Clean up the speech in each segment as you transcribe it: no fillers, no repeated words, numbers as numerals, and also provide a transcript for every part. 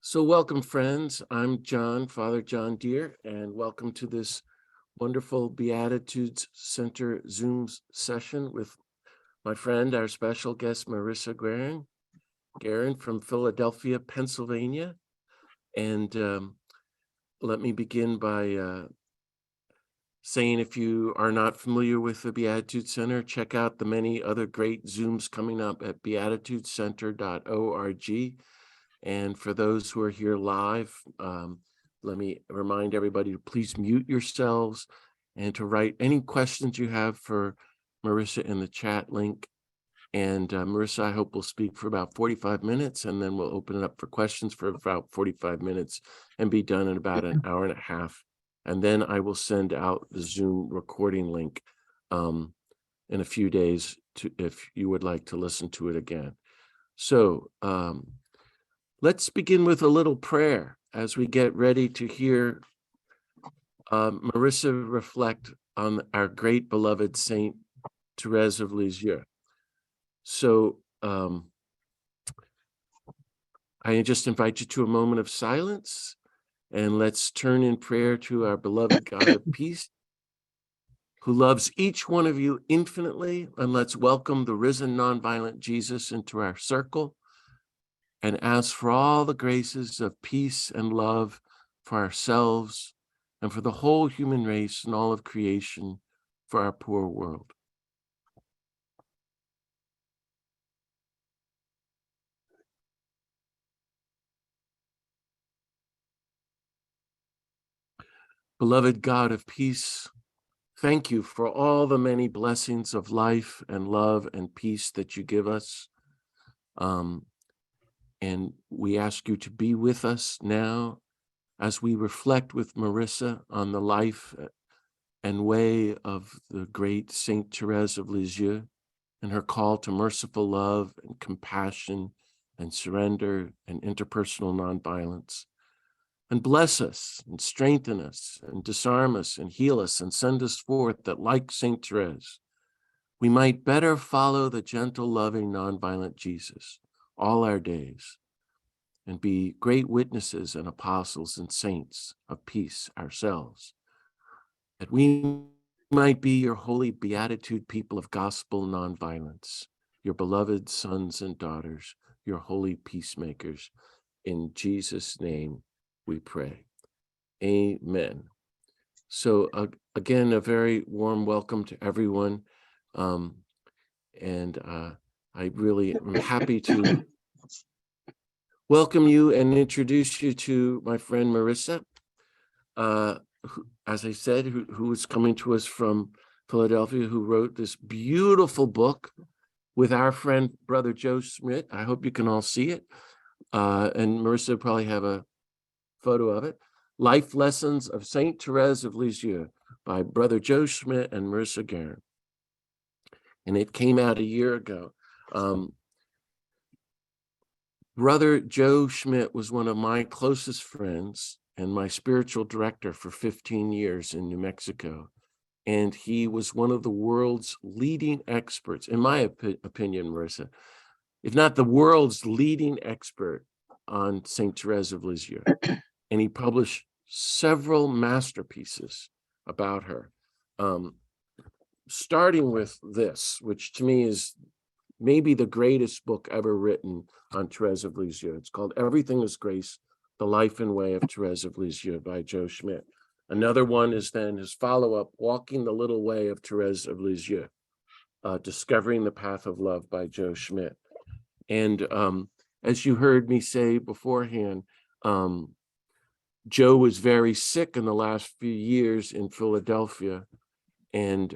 So welcome, friends. I'm John, Father John Deere, and welcome to this wonderful Beatitudes Center Zoom session with my friend, our special guest, Marisa Guerin from Philadelphia, Pennsylvania. And let me begin by saying, if you are not familiar with the Beatitudes Center, check out the many other great Zooms coming up at beatitudescenter.org. And for those who are here live, let me remind everybody to please mute yourselves and to write any questions you have for Marisa in the chat link. And Marisa, I hope, will speak for about 45 minutes, and then we'll open it up for questions for about 45 minutes and be done in about an hour and a half. And then I will send out the Zoom recording link in a few days if you would like to listen to it again. So let's begin with a little prayer as we get ready to hear Marisa reflect on our great beloved Saint Therese of Lisieux. So I just invite you to a moment of silence, and let's turn in prayer to our beloved God of peace, who loves each one of you infinitely, and let's welcome the risen nonviolent Jesus into our circle and ask for all the graces of peace and love for ourselves and for the whole human race and all of creation, for our poor world. Beloved God of peace, thank you for all the many blessings of life and love and peace that you give us. And we ask you to be with us now as we reflect with Marisa on the life and way of the great Saint Therese of Lisieux and her call to merciful love and compassion and surrender and interpersonal nonviolence. And bless us and strengthen us and disarm us and heal us and send us forth that, like Saint Therese, we might better follow the gentle, loving, nonviolent Jesus all our days and be great witnesses and apostles and saints of peace ourselves, that we might be your holy beatitude people of gospel nonviolence, your beloved sons and daughters, your holy peacemakers. In Jesus' name we pray. Amen. So again, a very warm welcome to everyone. I really am happy to welcome you and introduce you to my friend Marisa, who, as I said, who is coming to us from Philadelphia, who wrote this beautiful book with our friend, Brother Joe Schmidt. I hope you can all see it. And Marisa will probably have a photo of it. Life Lessons of Saint Therese of Lisieux by Brother Joe Schmidt and Marisa Guerin. And it came out a year ago. Brother Joe Schmidt was one of my closest friends and my spiritual director for 15 years in New Mexico. And he was one of the world's leading experts, in my opinion, Marisa, if not the world's leading expert on Saint Therese of Lisieux. And he published several masterpieces about her, starting with this, which to me is maybe the greatest book ever written on Therese of Lisieux. It's called Everything is Grace, The Life and Way of Therese of Lisieux by Joe Schmidt. Another one is then his follow-up, Walking the Little Way of Therese of Lisieux, Discovering the Path of Love by Joe Schmidt. And as you heard me say beforehand, Joe was very sick in the last few years in Philadelphia, and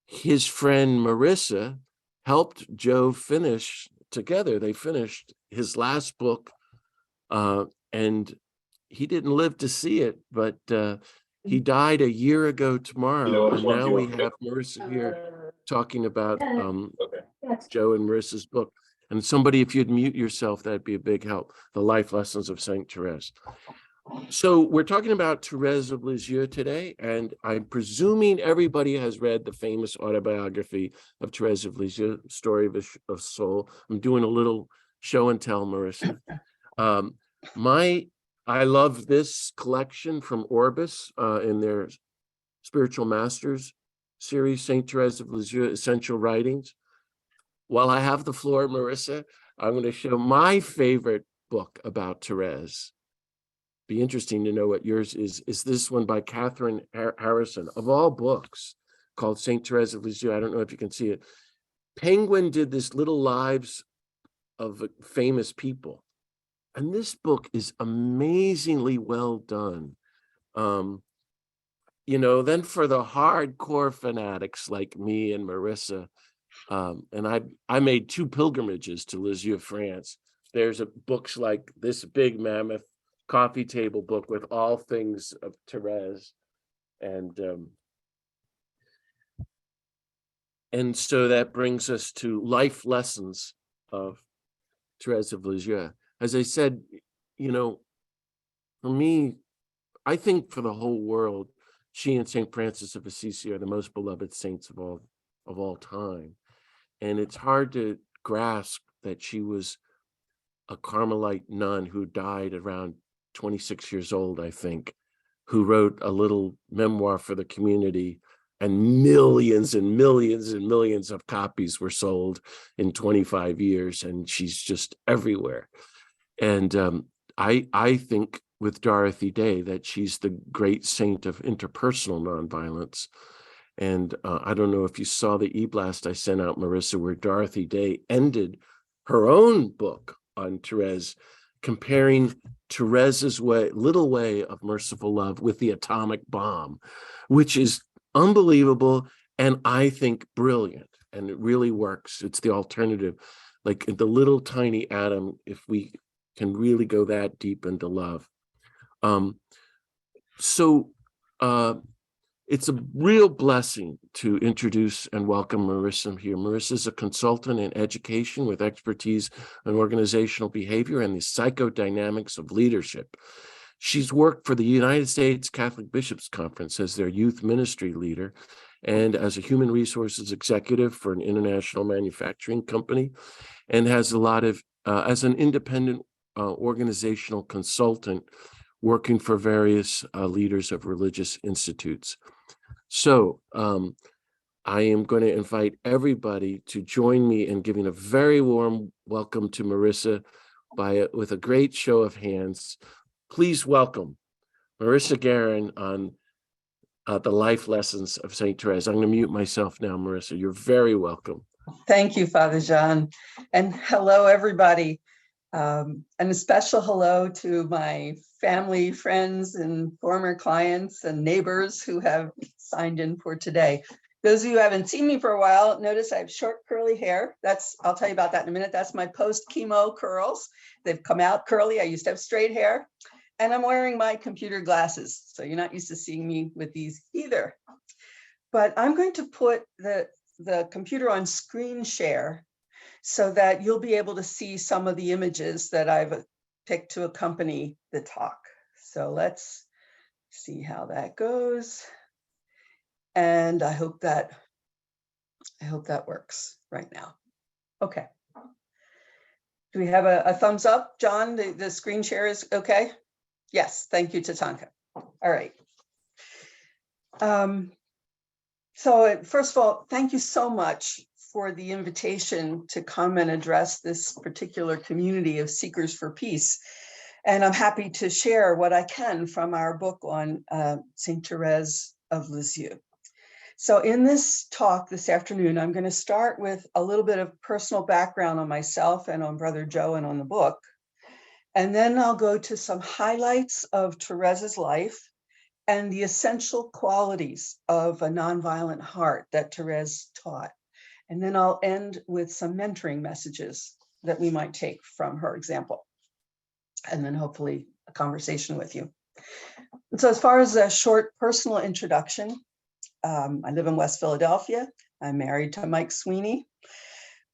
his friend Marisa helped Joe finish together. They finished his last book, and he didn't live to see it, but he died a year ago tomorrow, and now we have Marisa here talking about Joe and Marissa's book. And somebody, if you'd mute yourself, that'd be a big help. The Life Lessons of Saint Therese. So we're talking about Therese of Lisieux today, and I'm presuming everybody has read the famous autobiography of Therese of Lisieux, Story of a Soul. I'm doing a little show and tell, Marisa. Um, I love this collection from Orbis in their Spiritual Masters series, Saint Therese of Lisieux Essential Writings. While I have the floor, Marisa, I'm going to show my favorite book about Therese. Be interesting to know what yours is. Is this one by Catherine Harrison, of all books, called Saint Therese of Lisieux. I don't know if you can see it. Penguin did this little lives of famous people. And this book is amazingly well done. Then for the hardcore fanatics like me and Marisa, and I made 2 pilgrimages to Lisieux, France. There's books like this big mammoth coffee table book with all things of Therese, and so that brings us to life lessons of Therese of Lisieux. As I said, for me, I think for the whole world, she and St. Francis of Assisi are the most beloved saints of all time. And it's hard to grasp that she was a Carmelite nun who died around 26 years old, I think, who wrote a little memoir for the community, and millions and millions and millions of copies were sold in 25 years, and she's just everywhere. And I think with Dorothy Day that she's the great saint of interpersonal nonviolence. And I don't know if you saw the e-blast I sent out, Marisa, where Dorothy Day ended her own book on Therese, comparing Therese's little way of merciful love with the atomic bomb, which is unbelievable and I think brilliant. And it really works. It's the alternative, like the little tiny atom, if we can really go that deep into love. It's a real blessing to introduce and welcome Marisa here. Marisa is a consultant in education with expertise in organizational behavior and the psychodynamics of leadership. She's worked for the United States Catholic Bishops' Conference as their youth ministry leader and as a human resources executive for an international manufacturing company, and has a lot of, as an independent organizational consultant, working for various leaders of religious institutes. So I am going to invite everybody to join me in giving a very warm welcome to Marisa with a great show of hands. Please welcome Marisa Guerin on the life lessons of St. Therese. I'm going to mute myself now, Marisa. You're very welcome. Thank you, Father John. And hello, everybody. And a special hello to my family, friends, and former clients and neighbors who have signed in for today. Those of you who haven't seen me for a while, notice I have short curly hair. I'll tell you about that in a minute. That's my post-chemo curls. They've come out curly. I used to have straight hair. And I'm wearing my computer glasses. So you're not used to seeing me with these either. But I'm going to put the computer on screen share so that you'll be able to see some of the images that I've picked to accompany the talk. So let's see how that goes. And I hope that works right now. Okay. Do we have a thumbs up, John? The screen share is okay? Yes, thank you, Tatanka. All right. So first of all, thank you so much for the invitation to come and address this particular community of seekers for peace. And I'm happy to share what I can from our book on Saint Therese of Lisieux. So in this talk this afternoon, I'm going to start with a little bit of personal background on myself and on Brother Joe and on the book. And then I'll go to some highlights of Therese's life and the essential qualities of a nonviolent heart that Therese taught. And then I'll end with some mentoring messages that we might take from her example. And then hopefully a conversation with you. And so as far as a short personal introduction, I live in West Philadelphia. I'm married to Mike Sweeney.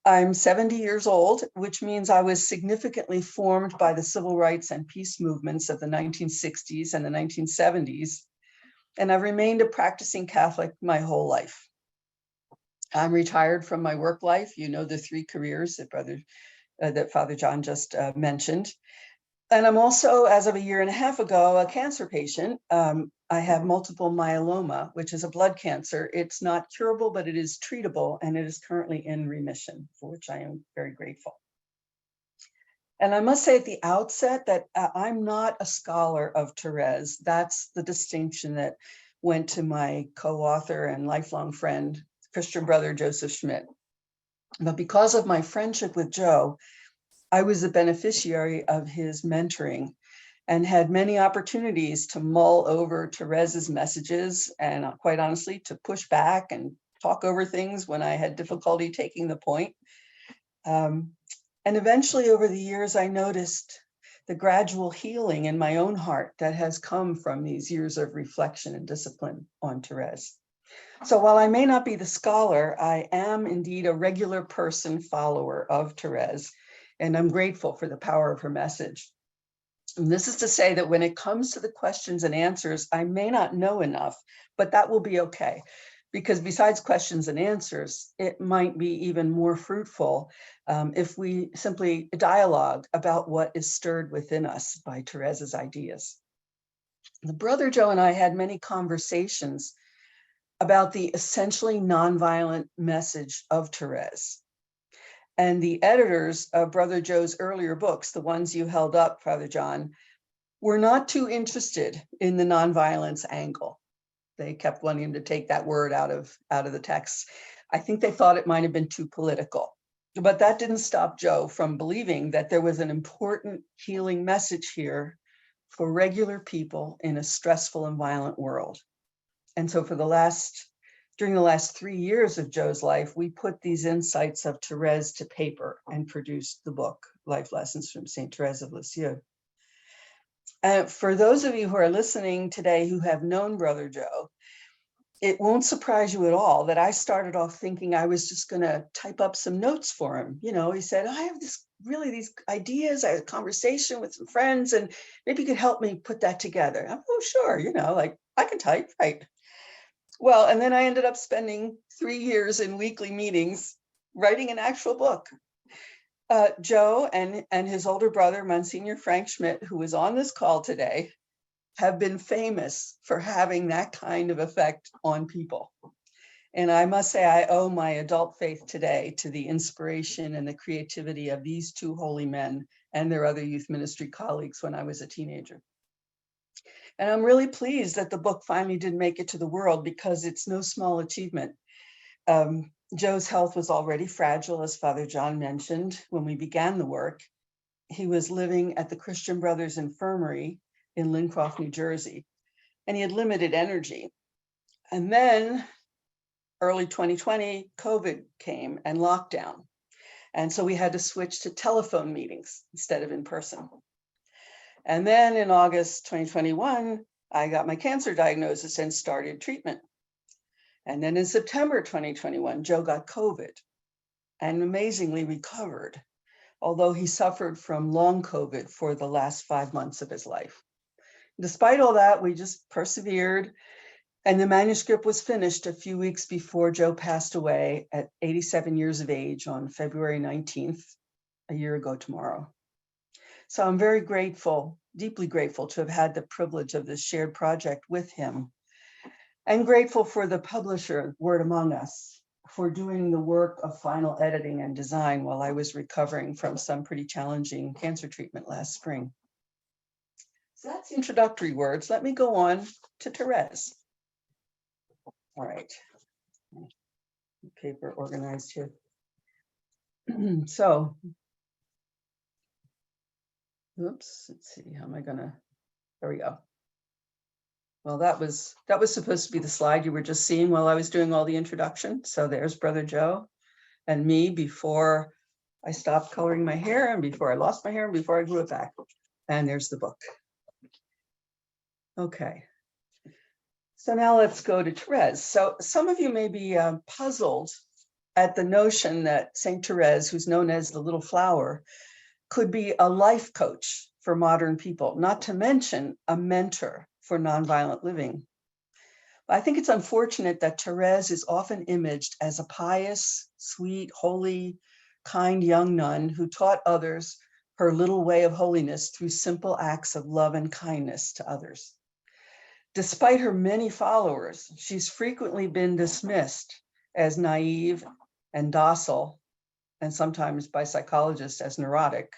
I'm 70 years old, which means I was significantly formed by the civil rights and peace movements of the 1960s and the 1970s. And I've remained a practicing Catholic my whole life. I'm retired from my work life. You know, the 3 careers that Father John just mentioned. And I'm also, as of a year and a half ago, a cancer patient. I have multiple myeloma, which is a blood cancer. It's not curable, but it is treatable, and it is currently in remission, for which I am very grateful. And I must say at the outset that I'm not a scholar of Therese. That's the distinction that went to my co-author and lifelong friend, Christian brother, Joseph Schmidt. But because of my friendship with Joe, I was the beneficiary of his mentoring and had many opportunities to mull over Therese's messages and quite honestly, to push back and talk over things when I had difficulty taking the point. And eventually over the years, I noticed the gradual healing in my own heart that has come from these years of reflection and discipline on Therese. So while I may not be the scholar, I am indeed a regular person follower of Therese, and I'm grateful for the power of her message. And this is to say that when it comes to the questions and answers, I may not know enough, but that will be okay. Because besides questions and answers, it might be even more fruitful if we simply dialogue about what is stirred within us by Therese's ideas. The brother Joe and I had many conversations about the essentially nonviolent message of Therese. And the editors of Brother Joe's earlier books, the ones you held up, Father John, were not too interested in the nonviolence angle. They kept wanting to take that word out of the text. I think they thought it might have been too political. But that didn't stop Joe from believing that there was an important healing message here for regular people in a stressful and violent world. And so during the last 3 years of Joe's life, we put these insights of Therese to paper and produced the book, Life Lessons from St. Therese of Lisieux. For those of you who are listening today who have known Brother Joe, it won't surprise you at all that I started off thinking I was just going to type up some notes for him. You know, he said, I have these ideas. I had a conversation with some friends, and maybe you could help me put that together. I'm, oh, sure. You know, like I can type, right? Well, and then I ended up spending 3 years in weekly meetings writing an actual book. Joe and his older brother, Monsignor Frank Schmidt, who is on this call today, have been famous for having that kind of effect on people. And I must say, I owe my adult faith today to the inspiration and the creativity of these two holy men and their other youth ministry colleagues when I was a teenager. And I'm really pleased that the book finally did make it to the world, because it's no small achievement. Joe's health was already fragile, as Father John mentioned, when we began the work. He was living at the Christian Brothers Infirmary in Lincroft, New Jersey, and he had limited energy. And then early 2020, COVID came and lockdown. And so we had to switch to telephone meetings instead of in person. And then in August 2021, I got my cancer diagnosis and started treatment. And then in September 2021, Joe got COVID and amazingly recovered, although he suffered from long COVID for the last 5 months of his life. Despite all that, we just persevered, and the manuscript was finished a few weeks before Joe passed away at 87 years of age on February 19th, a year ago tomorrow. So I'm very grateful, deeply grateful to have had the privilege of this shared project with him, and grateful for the publisher, Word Among Us, for doing the work of final editing and design while I was recovering from some pretty challenging cancer treatment last spring. So that's introductory words. Let me go on to Therese. All right. Paper organized here. So, oops, let's see, how am I gonna, there we go. Well, that was supposed to be the slide you were just seeing while I was doing all the introduction. So there's Brother Joe and me before I stopped coloring my hair, and before I lost my hair, and before I grew it back. And there's the book. Okay. So now let's go to Therese. So some of you may be puzzled at the notion that Saint Therese, who's known as the Little Flower, could be a life coach for modern people, not to mention a mentor for nonviolent living. I think it's unfortunate that Therese is often imaged as a pious, sweet, holy, kind young nun who taught others her little way of holiness through simple acts of love and kindness to others. Despite her many followers, she's frequently been dismissed as naive and docile, and sometimes by psychologists as neurotic.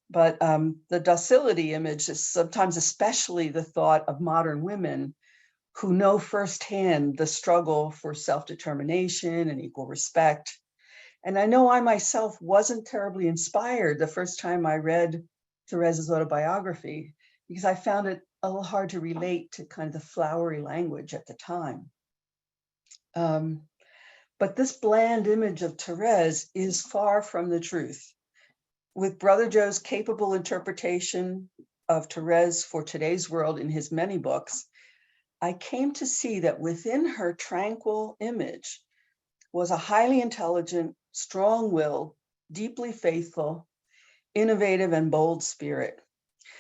But the docility image is sometimes especially the thought of modern women who know firsthand the struggle for self-determination and equal respect. And I know I myself wasn't terribly inspired the first time I read Therese's autobiography, because I found it a little hard to relate to kind of the flowery language at the time. But this bland image of Therese is far from the truth. With Brother Joe's capable interpretation of Therese for today's world in his many books, I came to see that within her tranquil image was a highly intelligent, strong-willed, deeply faithful, innovative, and bold spirit.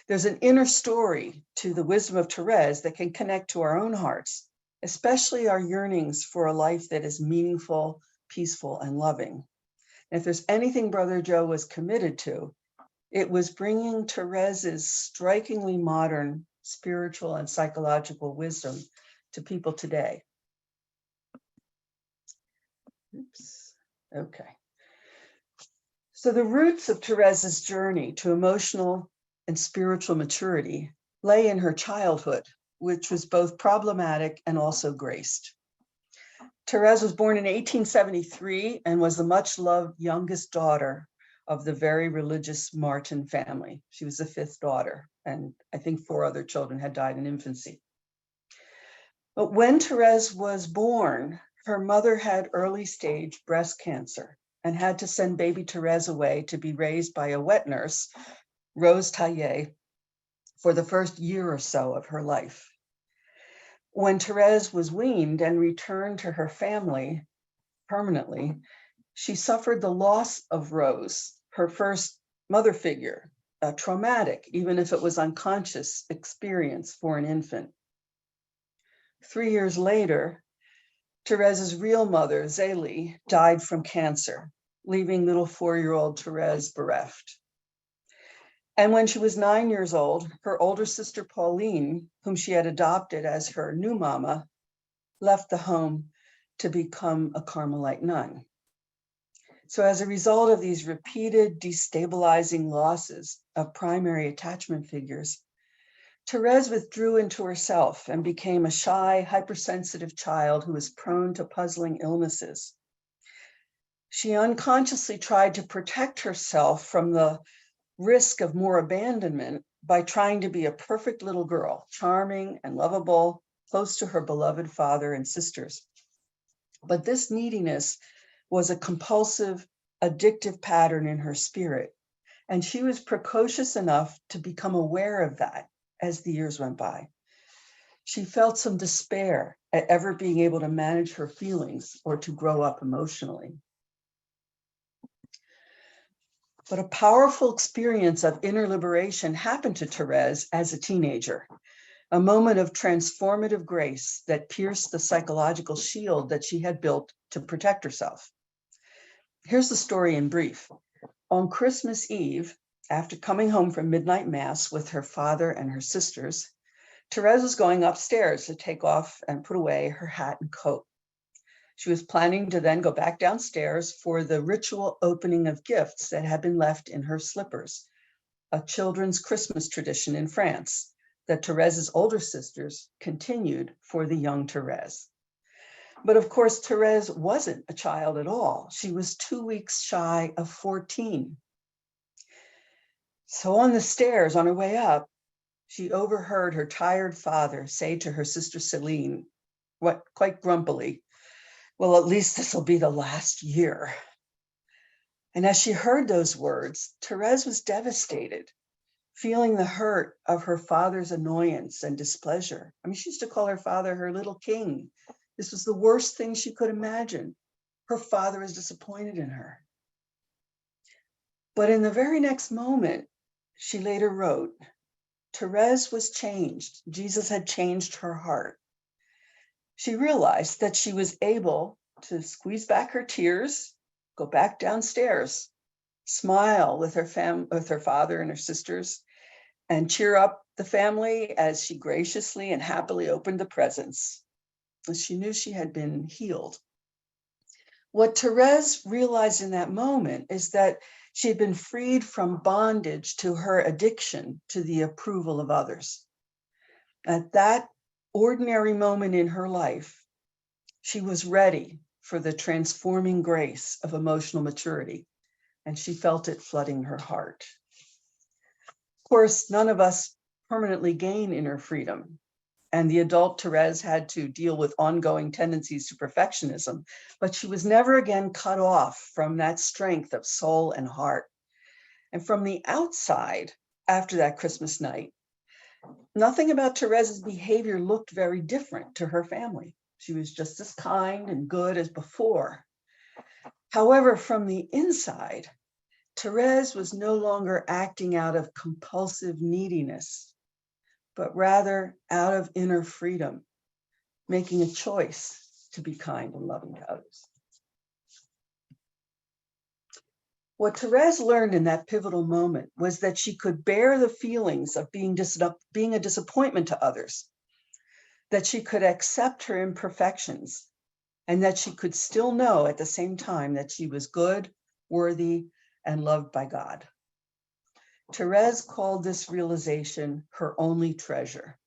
There's an inner story to the wisdom of Therese that can connect to our own hearts, especially our yearnings for a life that is meaningful, peaceful, and loving. And if there's anything Brother Joe was committed to, it was bringing Therese's strikingly modern spiritual and psychological wisdom to people today. Oops. Okay. So the roots of Therese's journey to emotional and spiritual maturity lay in her childhood, which was both problematic and also graced. Therese was born in 1873 and was the much-loved youngest daughter of the very religious Martin family. She was the fifth daughter, and I think 4 other children had died in infancy. But when Therese was born, her mother had early-stage breast cancer and had to send baby Therese away to be raised by a wet nurse, Rose Taillet, for the first year or so of her life. When Therese was weaned and returned to her family permanently, she suffered the loss of Rose, her first mother figure, a traumatic, even if it was unconscious, experience for an infant. 3 years later, Therese's real mother, Zélie, died from cancer, leaving little 4-year-old Therese bereft. And when she was 9 years old, her older sister, Pauline, whom she had adopted as her new mama, left the home to become a Carmelite nun. So as a result of these repeated destabilizing losses of primary attachment figures, Therese withdrew into herself and became a shy, hypersensitive child who was prone to puzzling illnesses. She unconsciously tried to protect herself from the risk of more abandonment by trying to be a perfect little girl, charming and lovable, close to her beloved father and sisters. But this neediness was a compulsive, addictive pattern in her spirit, and she was precocious enough to become aware of that as the years went by. She felt some despair at ever being able to manage her feelings or to grow up emotionally. But a powerful experience of inner liberation happened to Therese as a teenager, a moment of transformative grace that pierced the psychological shield that she had built to protect herself. Here's the story in brief. On Christmas Eve, after coming home from midnight mass with her father and her sisters, Therese was going upstairs to take off and put away her hat and coat. She was planning to then go back downstairs for the ritual opening of gifts that had been left in her slippers, a children's Christmas tradition in France that Therese's older sisters continued for the young Therese. But of course, Therese wasn't a child at all. She was 2 weeks shy of 14. So on the stairs, on her way up, she overheard her tired father say to her sister Celine, quite grumpily, "Well, at least this will be the last year." And as she heard those words, Therese was devastated, feeling the hurt of her father's annoyance and displeasure. I mean, she used to call her father her little king. This was the worst thing she could imagine. Her father was disappointed in her. But in the very next moment, she later wrote, Therese was changed. Jesus had changed her heart. She realized that she was able to squeeze back her tears, go back downstairs, smile with her father and her sisters, and cheer up the family as she graciously and happily opened the presents. She knew she had been healed. What Therese realized in that moment is that she had been freed from bondage to her addiction to the approval of others. At that ordinary moment in her life, she was ready for the transforming grace of emotional maturity, and she felt it flooding her heart. Of course, none of us permanently gain inner freedom, and the adult Therese had to deal with ongoing tendencies to perfectionism, but she was never again cut off from that strength of soul and heart. And from the outside, after that Christmas night, nothing about Therese's behavior looked very different to her family. She was just as kind and good as before. However, from the inside, Therese was no longer acting out of compulsive neediness, but rather out of inner freedom, making a choice to be kind and loving to others. What Therese learned in that pivotal moment was that she could bear the feelings of being a disappointment to others, that she could accept her imperfections, and that she could still know at the same time that she was good, worthy, and loved by God. Therese called this realization her only treasure,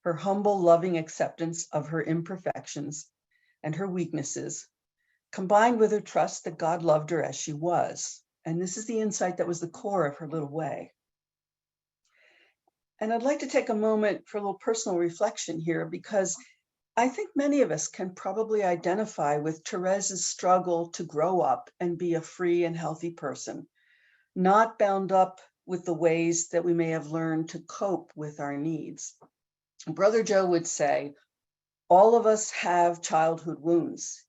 her humble, loving acceptance of her imperfections and her weaknesses, combined with her trust that God loved her as she was. And this is the insight that was the core of her little way. And I'd like to take a moment for a little personal reflection here, because I think many of us can probably identify with Therese's struggle to grow up and be a free and healthy person, not bound up with the ways that we may have learned to cope with our needs. Brother Joe would say, all of us have childhood wounds,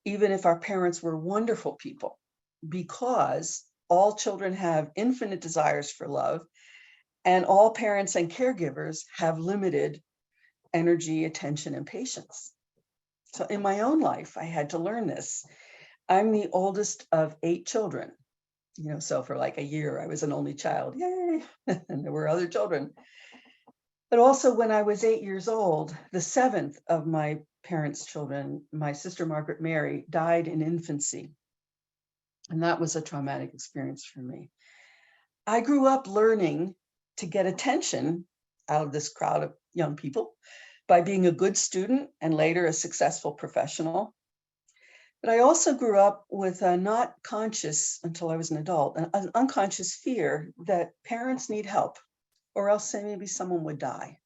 even if our parents were wonderful people, because all children have infinite desires for love, and all parents and caregivers have limited energy, attention, and patience. So in my own life, I had to learn this. I'm the oldest of 8 children. So for like a year, I was an only child. Yay! And there were other children. But also when I was 8 years old, the 7th of my parents' children, my sister Margaret Mary, died in infancy. And that was a traumatic experience for me. I grew up learning to get attention out of this crowd of young people by being a good student and later a successful professional. But I also grew up with a not conscious, until I was an adult, an unconscious fear that parents need help, or else maybe someone would die.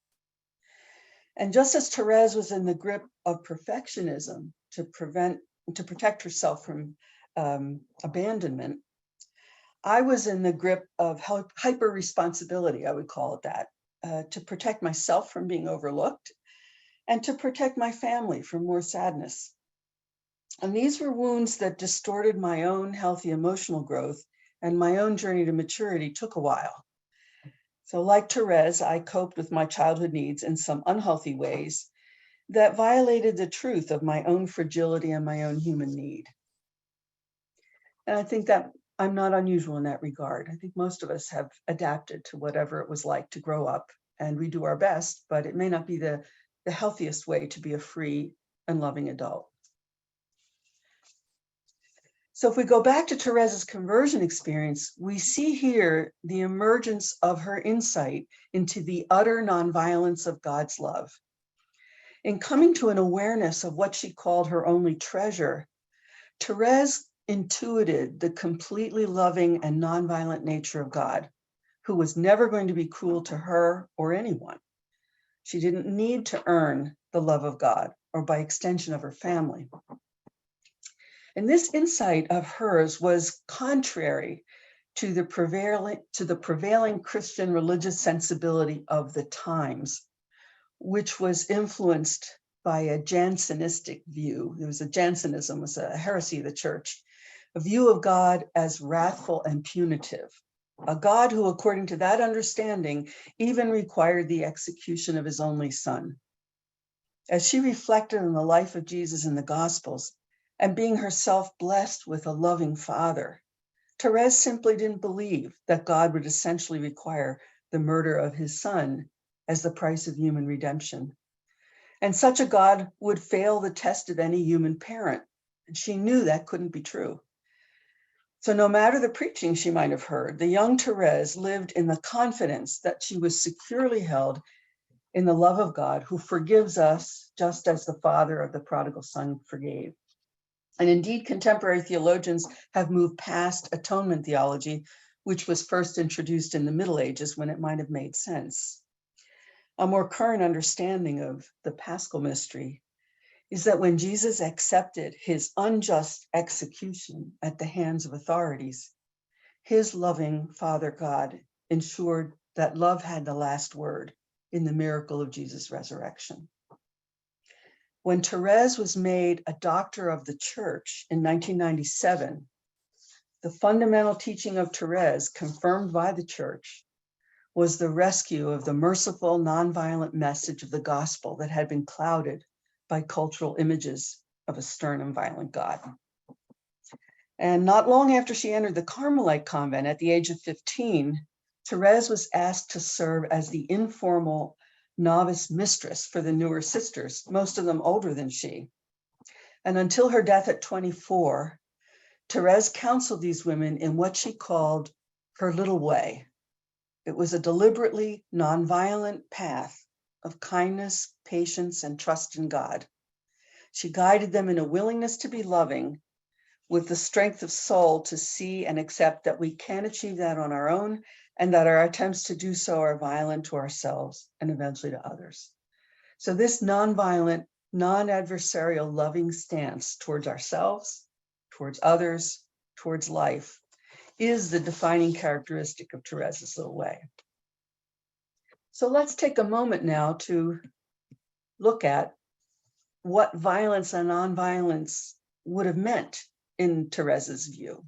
And just as Therese was in the grip of perfectionism to protect herself from abandonment, I was in the grip of hyper responsibility, I would call it that, to protect myself from being overlooked and to protect my family from more sadness. And these were wounds that distorted my own healthy emotional growth, and my own journey to maturity took a while. So like Therese, I coped with my childhood needs in some unhealthy ways that violated the truth of my own fragility and my own human need. And I think that I'm not unusual in that regard. I think most of us have adapted to whatever it was like to grow up, and we do our best, but it may not be the healthiest way to be a free and loving adult. So if we go back to Therese's conversion experience, we see here the emergence of her insight into the utter nonviolence of God's love. In coming to an awareness of what she called her only treasure, Therese intuited the completely loving and nonviolent nature of God, who was never going to be cruel to her or anyone. She didn't need to earn the love of God, or by extension of her family. And this insight of hers was contrary to the prevailing Christian religious sensibility of the times, which was influenced by a Jansenistic view. Jansenism was a heresy of the church, a view of God as wrathful and punitive, a God who, according to that understanding, even required the execution of his only son. As she reflected on the life of Jesus in the Gospels, and being herself blessed with a loving father, Therese simply didn't believe that God would essentially require the murder of his son as the price of human redemption. And such a God would fail the test of any human parent. And she knew that couldn't be true. So no matter the preaching she might have heard, the young Therese lived in the confidence that she was securely held in the love of God, who forgives us just as the father of the prodigal son forgave. And indeed, contemporary theologians have moved past atonement theology, which was first introduced in the Middle Ages when it might have made sense. A more current understanding of the Paschal mystery is that when Jesus accepted his unjust execution at the hands of authorities, his loving Father God ensured that love had the last word in the miracle of Jesus' resurrection. When Therese was made a doctor of the church in 1997, the fundamental teaching of Therese, confirmed by the church, was the rescue of the merciful, nonviolent message of the gospel that had been clouded by cultural images of a stern and violent God. And not long after she entered the Carmelite convent at the age of 15, Therese was asked to serve as the informal novice mistress for the newer sisters, most of them older than she. And until her death at 24, Therese counseled these women in what she called her little way. It was a deliberately nonviolent path of kindness, patience, and trust in God. She guided them in a willingness to be loving, with the strength of soul to see and accept that we can't achieve that on our own, and that our attempts to do so are violent to ourselves and eventually to others. So this nonviolent, non-adversarial loving stance towards ourselves, towards others, towards life, is the defining characteristic of Therese's little way. So let's take a moment now to look at what violence and nonviolence would have meant in Therese's view.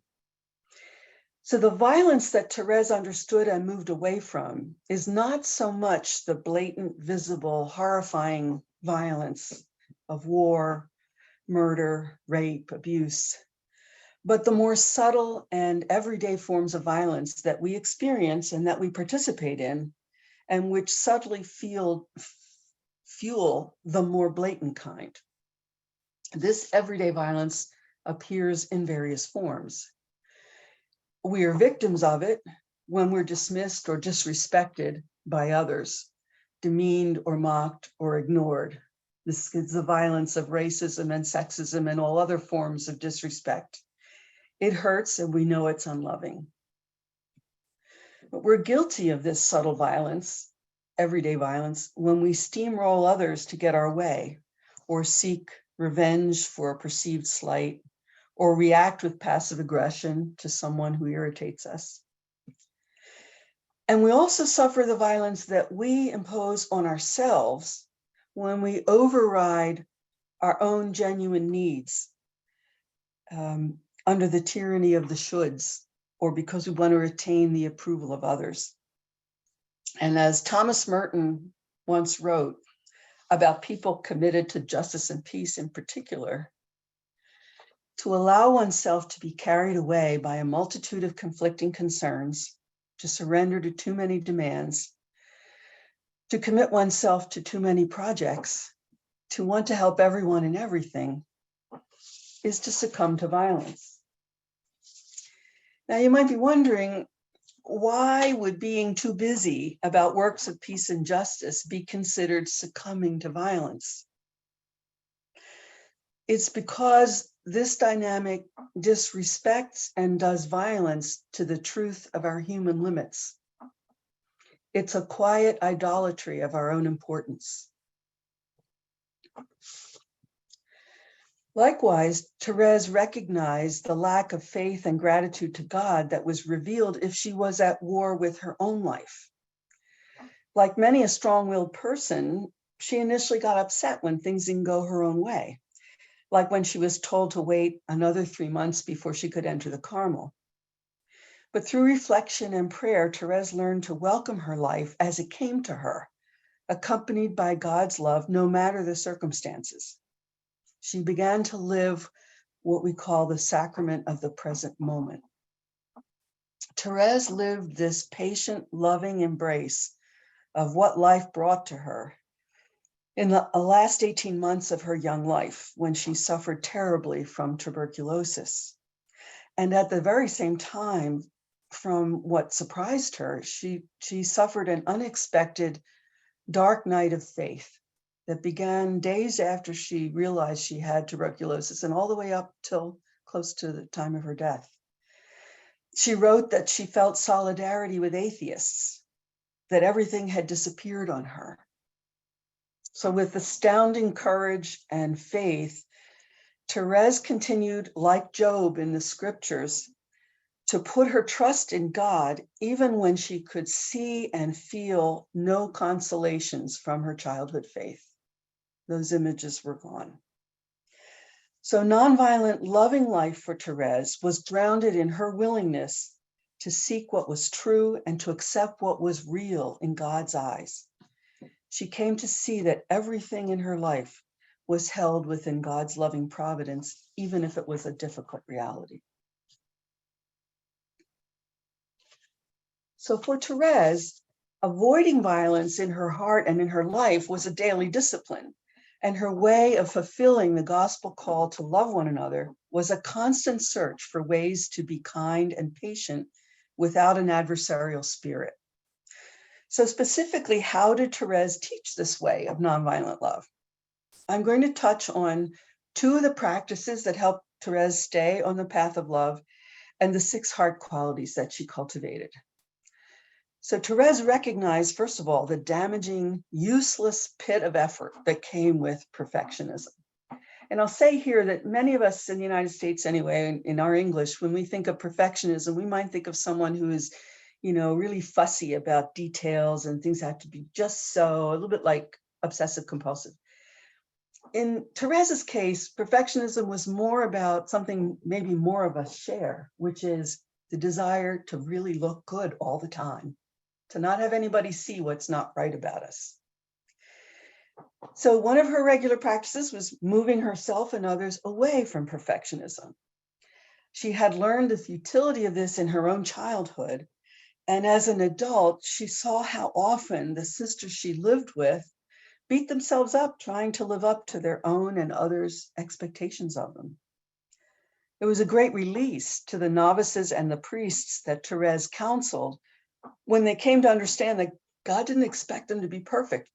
So the violence that Therese understood and moved away from is not so much the blatant, visible, horrifying violence of war, murder, rape, abuse, but the more subtle and everyday forms of violence that we experience and that we participate in, and which subtly fuel the more blatant kind. This everyday violence appears in various forms. We are victims of it when we're dismissed or disrespected by others, demeaned or mocked or ignored. This is the violence of racism and sexism and all other forms of disrespect. It hurts and we know it's unloving. But we're guilty of this subtle violence, everyday violence, when we steamroll others to get our way, or seek revenge for a perceived slight, or react with passive aggression to someone who irritates us. And we also suffer the violence that we impose on ourselves when we override our own genuine needs under the tyranny of the shoulds, or because we want to retain the approval of others. And as Thomas Merton once wrote about people committed to justice and peace in particular, to allow oneself to be carried away by a multitude of conflicting concerns, to surrender to too many demands, to commit oneself to too many projects, to want to help everyone and everything, is to succumb to violence. Now, you might be wondering, why would being too busy about works of peace and justice be considered succumbing to violence? It's because this dynamic disrespects and does violence to the truth of our human limits. It's a quiet idolatry of our own importance. Likewise, Therese recognized the lack of faith and gratitude to God that was revealed if she was at war with her own life. Like many a strong-willed person, she initially got upset when things didn't go her own way, like when she was told to wait another 3 months before she could enter the Carmel. But through reflection and prayer, Therese learned to welcome her life as it came to her, accompanied by God's love, no matter the circumstances. She began to live what we call the sacrament of the present moment. Therese lived this patient, loving embrace of what life brought to her in the last 18 months of her young life, when she suffered terribly from tuberculosis. And at the very same time, from what surprised her, she suffered an unexpected dark night of faith that began days after she realized she had tuberculosis and all the way up till close to the time of her death. She wrote that she felt solidarity with atheists, that everything had disappeared on her. So with astounding courage and faith, Therese continued, like Job in the scriptures, to put her trust in God, even when she could see and feel no consolations from her childhood faith. Those images were gone. So nonviolent, loving life for Therese was grounded in her willingness to seek what was true and to accept what was real in God's eyes. She came to see that everything in her life was held within God's loving providence, even if it was a difficult reality. So for Therese, avoiding violence in her heart and in her life was a daily discipline, and her way of fulfilling the gospel call to love one another was a constant search for ways to be kind and patient without an adversarial spirit. So specifically, how did Therese teach this way of nonviolent love? I'm going to touch on two of the practices that helped Therese stay on the path of love and the 6 heart qualities that she cultivated. So Therese recognized, first of all, the damaging, useless pit of effort that came with perfectionism. And I'll say here that many of us in the United States anyway, in our English, when we think of perfectionism, we might think of someone who is, really fussy about details and things have to be just so, a little bit like obsessive compulsive. In Therese's case, perfectionism was more about something, maybe more of a share, which is the desire to really look good all the time, to not have anybody see what's not right about us. So one of her regular practices was moving herself and others away from perfectionism. She had learned the futility of this in her own childhood. And as an adult, she saw how often the sisters she lived with beat themselves up trying to live up to their own and others' expectations of them. It was a great release to the novices and the priests that Therese counseled when they came to understand that God didn't expect them to be perfect,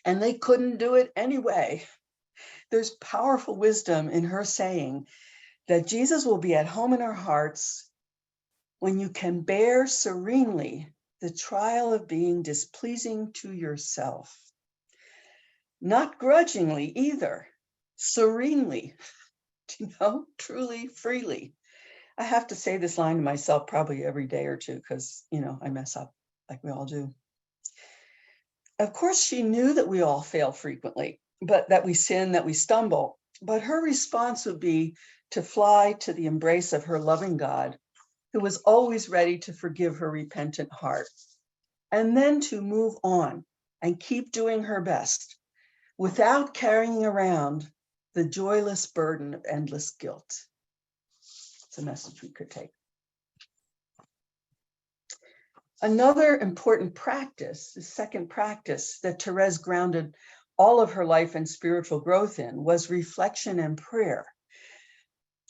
and they couldn't do it anyway. There's powerful wisdom in her saying that Jesus will be at home in our hearts when you can bear serenely the trial of being displeasing to yourself. Not grudgingly either, serenely, truly, freely. I have to say this line to myself probably every day or two because, I mess up like we all do. Of course, she knew that we all fail frequently, but that we sin, that we stumble. But her response would be to fly to the embrace of her loving God, who was always ready to forgive her repentant heart, and then to move on and keep doing her best without carrying around the joyless burden of endless guilt. It's a message we could take. Another important practice, the second practice that Therese grounded all of her life and spiritual growth in, was reflection and prayer.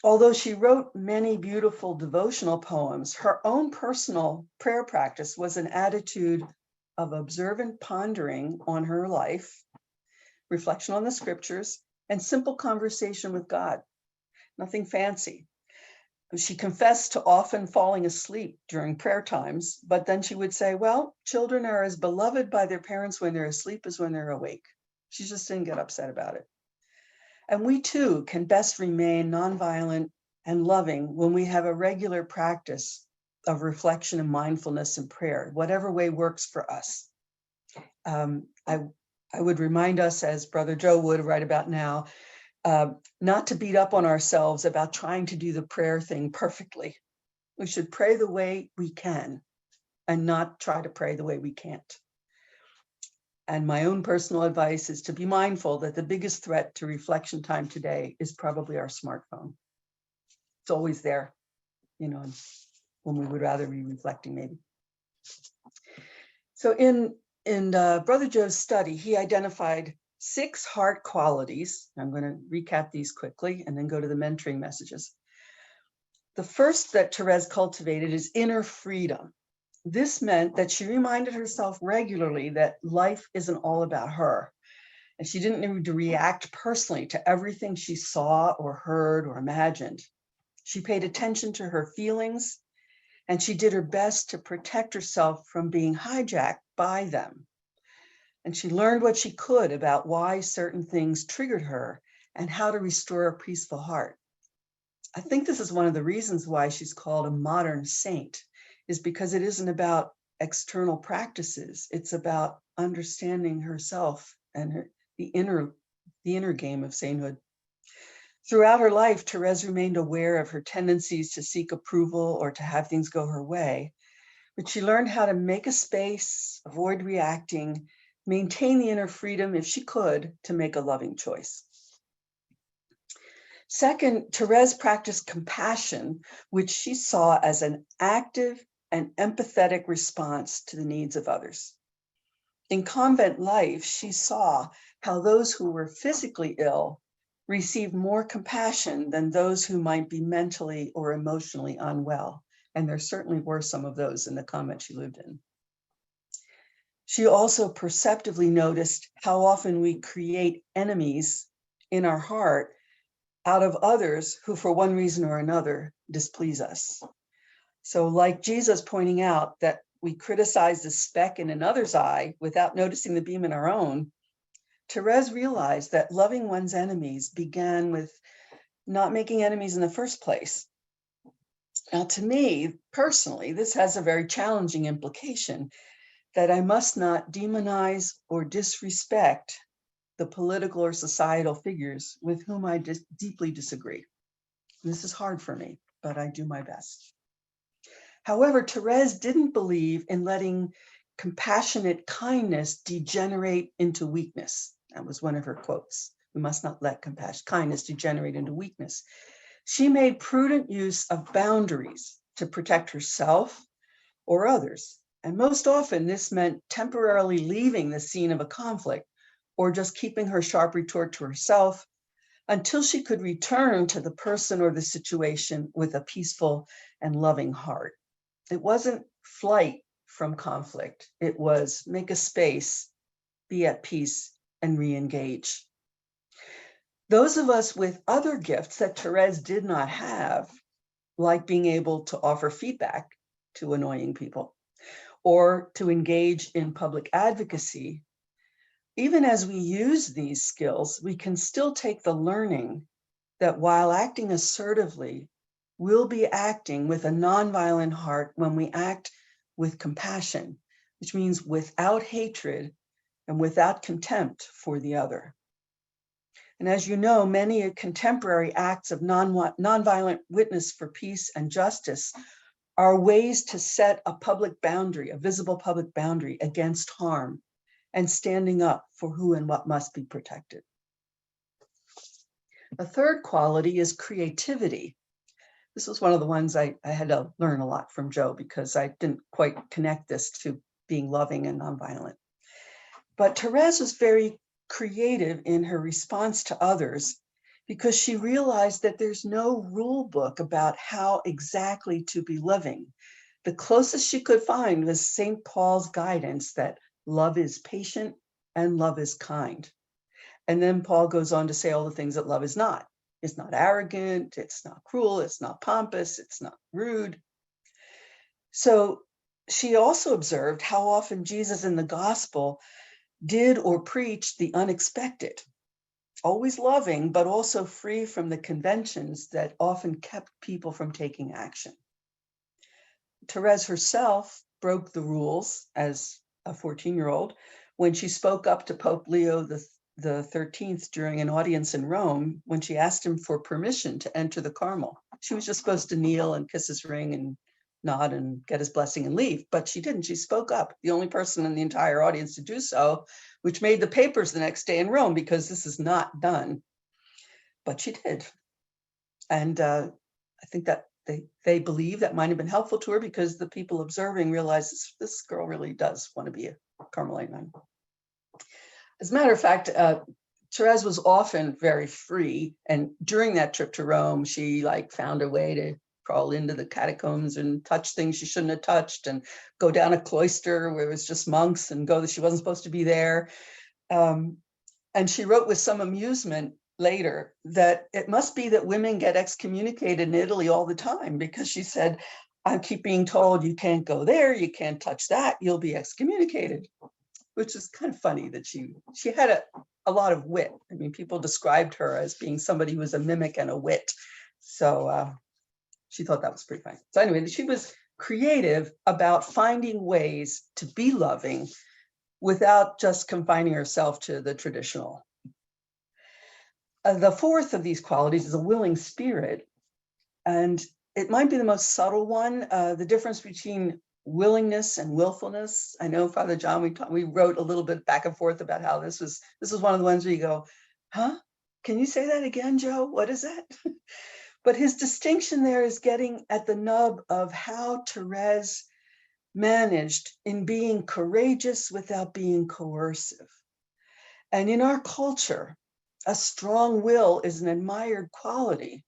Although she wrote many beautiful devotional poems, her own personal prayer practice was an attitude of observant pondering on her life, reflection on the scriptures, and simple conversation with God. Nothing fancy. She confessed to often falling asleep during prayer times, but then she would say, well, children are as beloved by their parents when they're asleep as when they're awake. She just didn't get upset about it. And we too can best remain nonviolent and loving when we have a regular practice of reflection and mindfulness and prayer, whatever way works for us. I would remind us, as Brother Joe would right about now, not to beat up on ourselves about trying to do the prayer thing perfectly. We should pray the way we can and not try to pray the way we can't. And my own personal advice is to be mindful that the biggest threat to reflection time today is probably our smartphone. It's always there, when we would rather be reflecting maybe. So in Brother Joe's study, he identified 6 heart qualities. I'm going to recap these quickly and then go to the mentoring messages. The first that Therese cultivated is inner freedom. This meant that she reminded herself regularly that life isn't all about her, and she didn't need to react personally to everything she saw or heard or imagined. She paid attention to her feelings, and she did her best to protect herself from being hijacked by them. And she learned what she could about why certain things triggered her and how to restore a peaceful heart. I think this is one of the reasons why she's called a modern saint, is because it isn't about external practices. It's about understanding herself and the inner game of sainthood. Throughout her life, Therese remained aware of her tendencies to seek approval or to have things go her way, but she learned how to make a space, avoid reacting, maintain the inner freedom, if she could, to make a loving choice. Second, Therese practiced compassion, which she saw as an active and empathetic response to the needs of others. In convent life, she saw how those who were physically ill received more compassion than those who might be mentally or emotionally unwell. And there certainly were some of those in the convent she lived in. She also perceptively noticed how often we create enemies in our heart out of others who, for one reason or another, displease us. So like Jesus pointing out that we criticize the speck in another's eye without noticing the beam in our own, Therese realized that loving one's enemies began with not making enemies in the first place. Now, to me, personally, this has a very challenging implication that I must not demonize or disrespect the political or societal figures with whom I deeply disagree. This is hard for me, but I do my best. However, Therese didn't believe in letting compassionate kindness degenerate into weakness. That was one of her quotes. We must not let kindness degenerate into weakness. She made prudent use of boundaries to protect herself or others. And most often this meant temporarily leaving the scene of a conflict or just keeping her sharp retort to herself until she could return to the person or the situation with a peaceful and loving heart. It wasn't flight from conflict. It was make a space, be at peace, and re-engage. Those of us with other gifts that Therese did not have, like being able to offer feedback to annoying people or to engage in public advocacy, even as we use these skills, we can still take the learning that while acting assertively, we'll be acting with a nonviolent heart when we act with compassion, which means without hatred and without contempt for the other. And as you know, many contemporary acts of nonviolent witness for peace and justice are ways to set a public boundary, a visible public boundary against harm and standing up for who and what must be protected. A third quality is creativity. This was one of the ones I had to learn a lot from Joe because I didn't quite connect this to being loving and nonviolent. But Therese was very creative in her response to others because she realized that there's no rule book about how exactly to be loving. The closest she could find was St. Paul's guidance that love is patient and love is kind. And then Paul goes on to say all the things that love is not. It's not arrogant, it's not cruel, it's not pompous, it's not rude. So she also observed how often Jesus in the gospel did or preached the unexpected, always loving, but also free from the conventions that often kept people from taking action. Therese herself broke the rules as a 14-year-old when she spoke up to Pope Leo the 13th during an audience in Rome when she asked him for permission to enter the Carmel. She was just supposed to kneel and kiss his ring and nod and get his blessing and leave, but she didn't. She spoke up, the only person in the entire audience to do so, which made the papers the next day in Rome because this is not done. But she did. And I think that they believe that might have been helpful to her because the people observing realized this girl really does want to be a Carmelite nun. As a matter of fact, Therese was often very free, and during that trip to Rome, she found a way to crawl into the catacombs and touch things she shouldn't have touched, and go down a cloister where it was just monks, and go that she wasn't supposed to be there. And she wrote with some amusement later that it must be that women get excommunicated in Italy all the time, because she said, I keep being told you can't go there, you can't touch that, you'll be excommunicated, which is kind of funny that she had a lot of wit. I mean, people described her as being somebody who was a mimic and a wit. So she thought that was pretty funny. So anyway, she was creative about finding ways to be loving without just confining herself to the traditional. The fourth of these qualities is a willing spirit. And it might be the most subtle one, the difference between willingness and willfulness. I know, Father John, we wrote a little bit back and forth about how this was one of the ones where you go, huh? Can you say that again, Joe? What is that? But his distinction there is getting at the nub of how Therese managed in being courageous without being coercive. And in our culture, a strong will is an admired quality.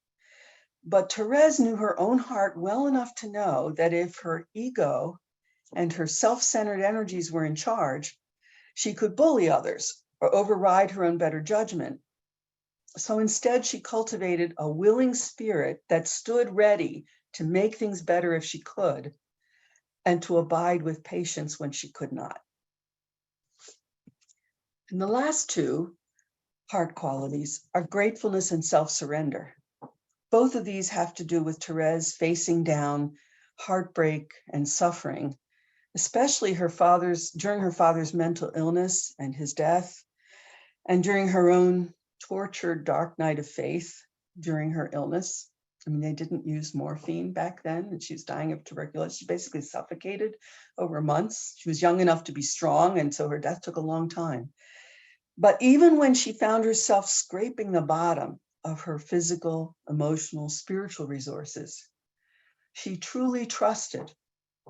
But Therese knew her own heart well enough to know that if her ego and her self-centered energies were in charge, she could bully others or override her own better judgment. So instead, she cultivated a willing spirit that stood ready to make things better if she could, and to abide with patience when she could not. And the last two heart qualities are gratefulness and self-surrender. Both of these have to do with Therese facing down heartbreak and suffering, especially during her father's mental illness and his death, and during her own tortured dark night of faith during her illness. I mean, they didn't use morphine back then, and she was dying of tuberculosis. She basically suffocated over months. She was young enough to be strong, and so her death took a long time. But even when she found herself scraping the bottom of her physical, emotional, spiritual resources, she truly trusted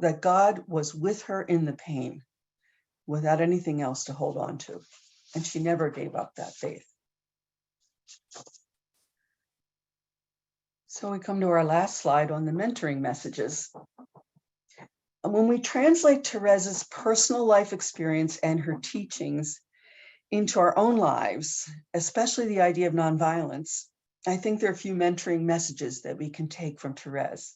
that God was with her in the pain without anything else to hold on to. And she never gave up that faith. So we come to our last slide on the mentoring messages. And when we translate Therese's personal life experience and her teachings into our own lives, especially the idea of nonviolence, I think there are a few mentoring messages that we can take from Therese.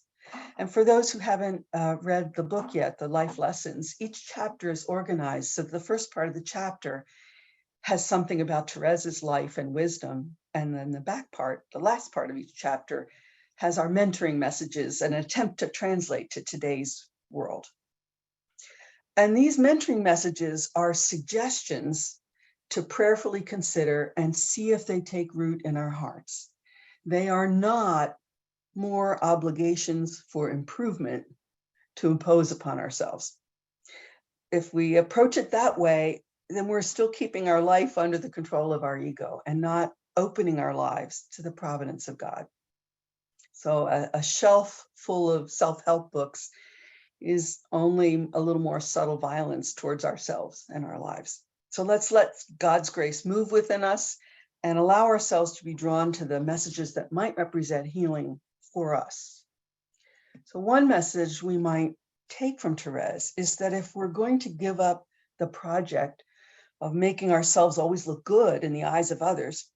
And for those who haven't read the book yet, the life lessons, each chapter is organized. So the first part of the chapter has something about Therese's life and wisdom. And then the back part, the last part of each chapter, has our mentoring messages, an attempt to translate to today's world. And these mentoring messages are suggestions to prayerfully consider and see if they take root in our hearts. They are not more obligations for improvement to impose upon ourselves. If we approach it that way, then we're still keeping our life under the control of our ego and not opening our lives to the providence of God. So a shelf full of self-help books is only a little more subtle violence towards ourselves and our lives. So let's let God's grace move within us and allow ourselves to be drawn to the messages that might represent healing for us. So one message we might take from Therese is that if we're going to give up the project of making ourselves always look good in the eyes of others,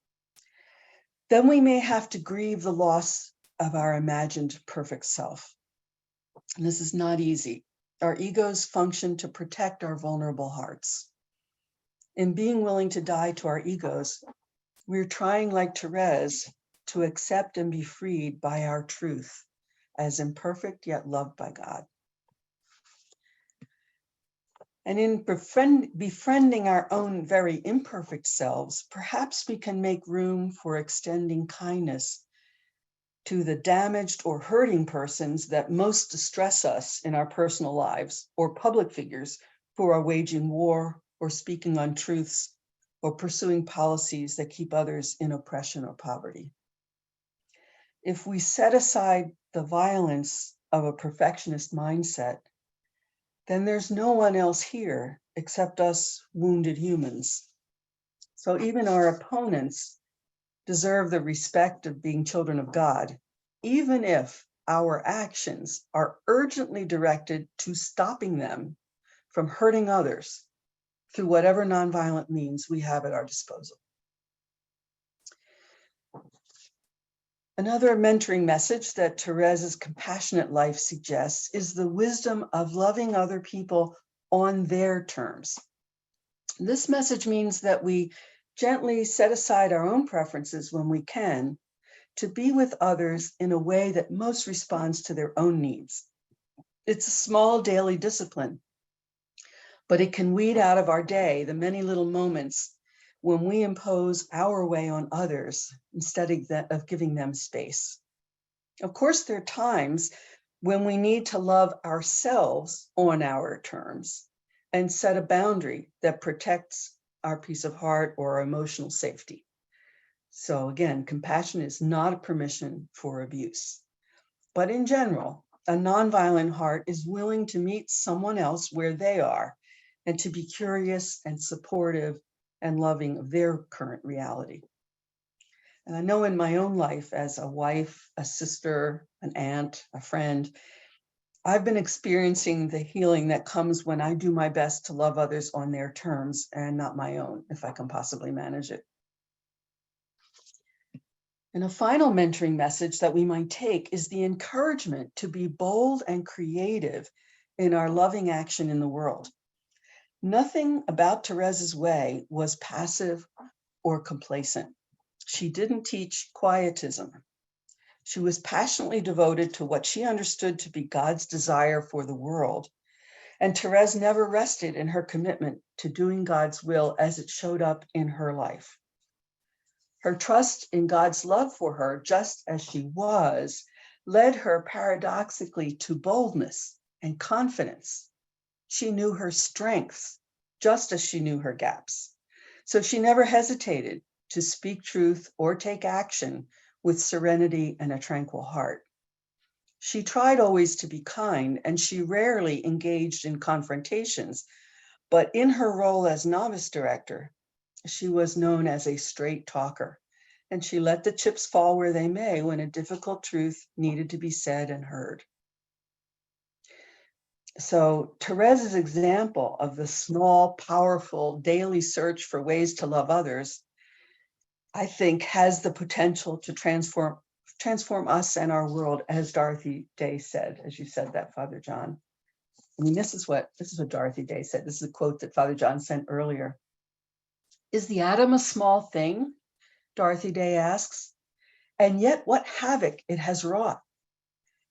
then we may have to grieve the loss of our imagined perfect self. And this is not easy. Our egos function to protect our vulnerable hearts. In being willing to die to our egos, we're trying, like Therese, to accept and be freed by our truth as imperfect yet loved by God. And in befriending our own very imperfect selves, perhaps we can make room for extending kindness to the damaged or hurting persons that most distress us in our personal lives, or public figures who are waging war or speaking untruths or pursuing policies that keep others in oppression or poverty. if we set aside the violence of a perfectionist mindset, then there's no one else here except us wounded humans. So even our opponents deserve the respect of being children of God, even if our actions are urgently directed to stopping them from hurting others through whatever nonviolent means we have at our disposal. Another mentoring message that Therese's compassionate life suggests is the wisdom of loving other people on their terms. This message means that we gently set aside our own preferences when we can to be with others in a way that most responds to their own needs. It's a small daily discipline, but it can weed out of our day the many little moments when we impose our way on others instead of giving them space. Of course, there are times when we need to love ourselves on our terms and set a boundary that protects our peace of heart or our emotional safety. So again, compassion is not a permission for abuse. But in general, a nonviolent heart is willing to meet someone else where they are and to be curious and supportive and loving of their current reality. And I know in my own life as a wife, a sister, an aunt, a friend, I've been experiencing the healing that comes when I do my best to love others on their terms and not my own, if I can possibly manage it. And a final mentoring message that we might take is the encouragement to be bold and creative in our loving action in the world. Nothing about Therese's way was passive or complacent. She didn't teach quietism. She was passionately devoted to what she understood to be God's desire for the world. And Therese never rested in her commitment to doing God's will as it showed up in her life. Her trust in God's love for her, just as she was, led her paradoxically to boldness and confidence. She knew her strengths, just as she knew her gaps. So she never hesitated to speak truth or take action with serenity and a tranquil heart. She tried always to be kind, and she rarely engaged in confrontations, but in her role as novice director, she was known as a straight talker, and she let the chips fall where they may when a difficult truth needed to be said and heard. So Therese's example of the small, powerful daily search for ways to love others, I think, has the potential to transform us and our world, as Dorothy Day said, as you said that, Father John. I mean, this is what Dorothy Day said. This is a quote that Father John sent earlier. Is the atom a small thing? Dorothy Day asks. And yet what havoc it has wrought.